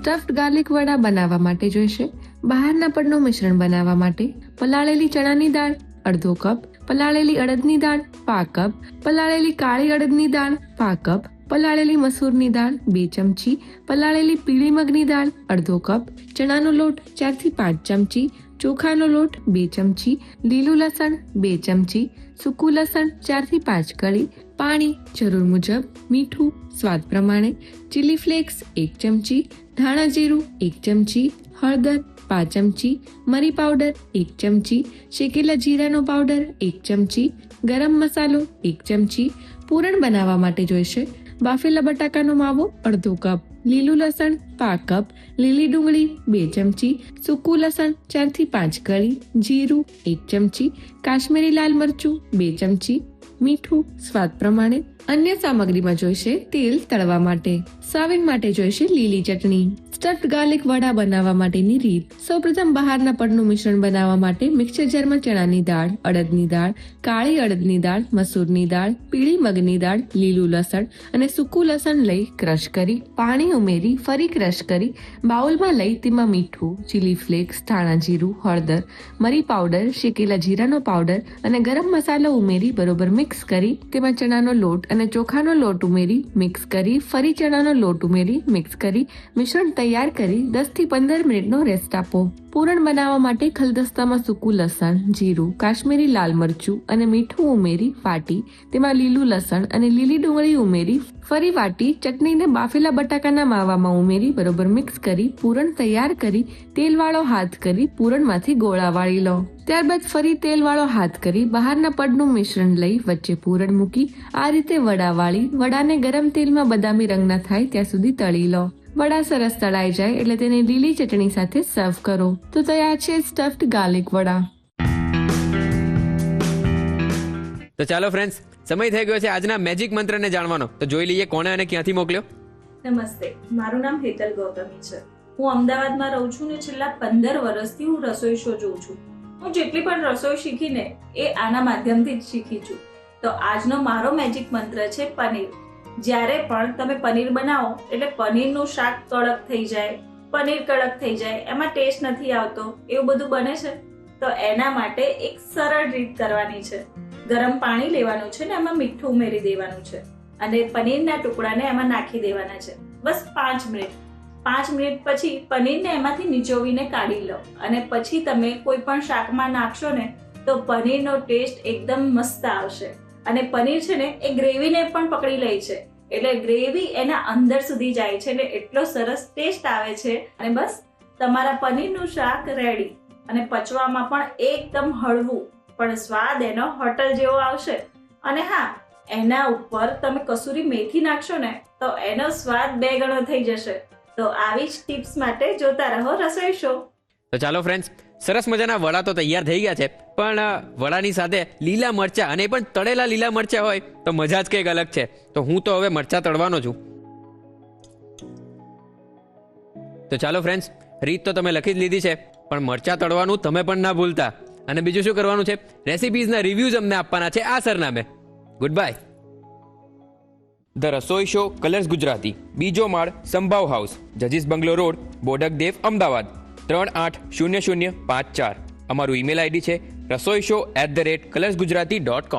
સ્ટફ્ડ ગાર્લિક વડા બનાવવા માટે જોઈશે બહારના પડનું મિશ્રણ બનાવવા માટે પલાળેલી ચણાની દાળ અડધો કપ, પલાળેલી અડદની દાળ પા કપ, પલાળેલી કાળી અડદની દાળ પા કપ, પલાળેલી મસૂરની દાળ 2 ચમચી, પલાળેલી પીળી મગની દાળ અડધો કપ, ચણાનો લોટ 4 થી 5 ચમચી, ચોખાનો લોટ 2 ચમચી, લીલું લસણ 2 ચમચી, સૂકું લસણ 4 થી 5 કળી, પાણી જરૂર મુજબ, મીઠું સ્વાદ પ્રમાણે, ચીલી ફ્લેક્સ 1 ચમચી, ધાણા જીરું 1 ચમચી, હળદર 5 ચમચી, મરી પાવડર 1 ચમચી, શેકેલા જીરાનો પાવડર 1 ચમચી, ગરમ મસાલો 1 ચમચી. પૂરણ બનાવવા માટે જોઈશે બાફેલા બટાકાનો માવો અડધો કપ, લીલું લસણ પા કપ, લીલી ડુંગળી 2 ચમચી, સૂકું લસણ 4 થી 5 કળી, જીરું 1 ચમચી, કાશ્મીરી લાલ મરચું 2 ચમચી, મીઠું સ્વાદ પ્રમાણે. અન્ય સામગ્રીમાં જોઈશે તેલ તળવા માટે, સર્વિંગ માટે જોઈશે લીલી ચટણી. સ્ટફ્ડ ગાર્લિક વડા બનાવવા માટેની રીત. સૌપ્રથમ બહારના પડનું મિશ્રણ બનાવવા માટે મિક્સર જારમાં ચણાની દાળ, અડદની દાળ, કાળી અડદની દાળ, મસૂરની દાળ, પીળી મગની દાળ, લીલું લસણ અને સૂકું લસણ લઈ ક્રશ કરી, પાણી ઉમેરી ફરી ક્રશ કરી બાઉલમાં લઈ તેમાં મીઠું, ચીલી ફ્લેક્સ, ધાણા જીરું, હળદર, મરી પાવડર, શેકેલા જીરાનો પાવડર અને ગરમ મસાલો ઉમેરી બરોબર મિક્સ કરી તેમાં ચણાનો લોટ અને ચોખાનો લોટ ઉમેરી મિક્સ કરી ફરી ચણાનો લોટ ઉમેરી મિક્સ કરી મિશ્રણ તૈયાર કરી 10 થી 15 મિનિટનો રેસ્ટ આપો. પૂરણ બનાવવા માટે ખલદસ્તામાં સૂકું લસણ, જીરું, કાશ્મીરી લાલ મરચું અને મીઠું ઉમેરી વાટી તેમાં લીલું લસણ અને લીલી ડુંગળી ઉમેરી ફરી વાટી ચટણીને બાફેલા બટાકાના માવામાં ઉમેરી બરોબર મિક્સ કરી પૂરણ તૈયાર કરી તેલવાળો હાથ કરી પૂરણમાંથી ગોળા વાળી લો. ત્યારબાદ ફરી તેલવાળો હાથ કરી બહારના પડનું મિશ્રણ લઈ વચ્ચે પૂરણ મૂકી આ રીતે વડા વાળી વડાને ગરમ તેલમાં બદામી રંગના થાય ત્યાં સુધી તળી લો. વડા સરસ તળાઈ જાય એટલે તેને લીલી ચટણી સાથે સર્વ કરો. તો તૈયાર છે સ્ટફ્ડ ગાર્લિક વડા. તો ચાલો ફ્રેન્ડ્સ, સમય થઈ ગયો છે આજના મેજિક મંત્રને જાણવાનો. તો જોઈ લઈએ કોણે અને ક્યાંથી મોકલ્યો. નમસ્તે, મારું નામ હેતલ ગૌતમી છે. હું અમદાવાદમાં રહું છું ને છેલ્લા 15 વર્ષથી હું રસોઈ શો જોઉં છું. હું જેટલી પણ રસોઈ શીખીને એ આના માધ્યમથી જ શીખી છું. તો આજનો મારો મેજિક મંત્ર છે પનીર. જ્યારે પણ તમે પનીર બનાવો એટલે પનીરનું શાક કડક થઈ જાય, પનીર કડક થઈ જાય, એમાં ટેસ્ટ નથી આવતો, એવું બધું બને છે. તો એના માટે એક સરળ રીત કરવાની છે. ગરમ પાણી લેવાનું છે ને એમાં મીઠું ઉમેરી દેવાનું છે અને પનીરના ટુકડાને એમાં નાખી દેવાના છે. બસ 5 મિનિટ. 5 મિનિટ પછી પનીરને એમાંથી નીચોવીને કાઢી લો અને પછી તમે કોઈ પણ શાકમાં નાખશો ને તો પનીરનો ટેસ્ટ એકદમ મસ્ત આવશે. અને પનીર છે ને એ ગ્રેવીને પણ પકડી લે છે, એટલે ગ્રેવી એના અંદર સુધી જાય છે એટલે એટલો સરસ ટેસ્ટ આવે છે. અને બસ તમારા પનીરનું શાક રેડી. અને પચવામાં પણ એકદમ હળવું, પણ સ્વાદ એનો હોટલ જેવો આવશે. અને હા, એના ઉપર તમે કસૂરી મેથી નાખશો ને તો એનો સ્વાદ 2 ગણો થઈ જશે. તો આવી જ ટિપ્સ માટે જોતા રહો રસોઈ શો. તો ચાલો ફ્રેન્ડ્સ, સરસ મજાના વડા તો તૈયાર થઈ ગયા છે, પણ વડાની સાથે લીલા મરચા, અને એ પણ તળેલા લીલા મરચા હોય તો મજા જ કંઈક અલગ છે. તો હું તો હવે મરચા તળવાનો છું. તો ચાલો ફ્રેન્ડ્સ, રીત તો તમે લખી જ લીધી છે, પણ મરચા તળવાનું તમે પણ ના ભૂલતા. અને બીજું શું કરવાનું છે? રેસિપીઝના રિવ્યૂઝ અમને આપવાના છે આ સરનામે. Good bye. The Rasoi show colours Gujarati, બીજો માળ, સંભાવ હાઉસ, જજીસ બંગલો રોડ, બોડક દેવ, અમદાવાદ 380054. અમારું ઈમેલ આઈડી છે rasoishow@colorsgujarati.com.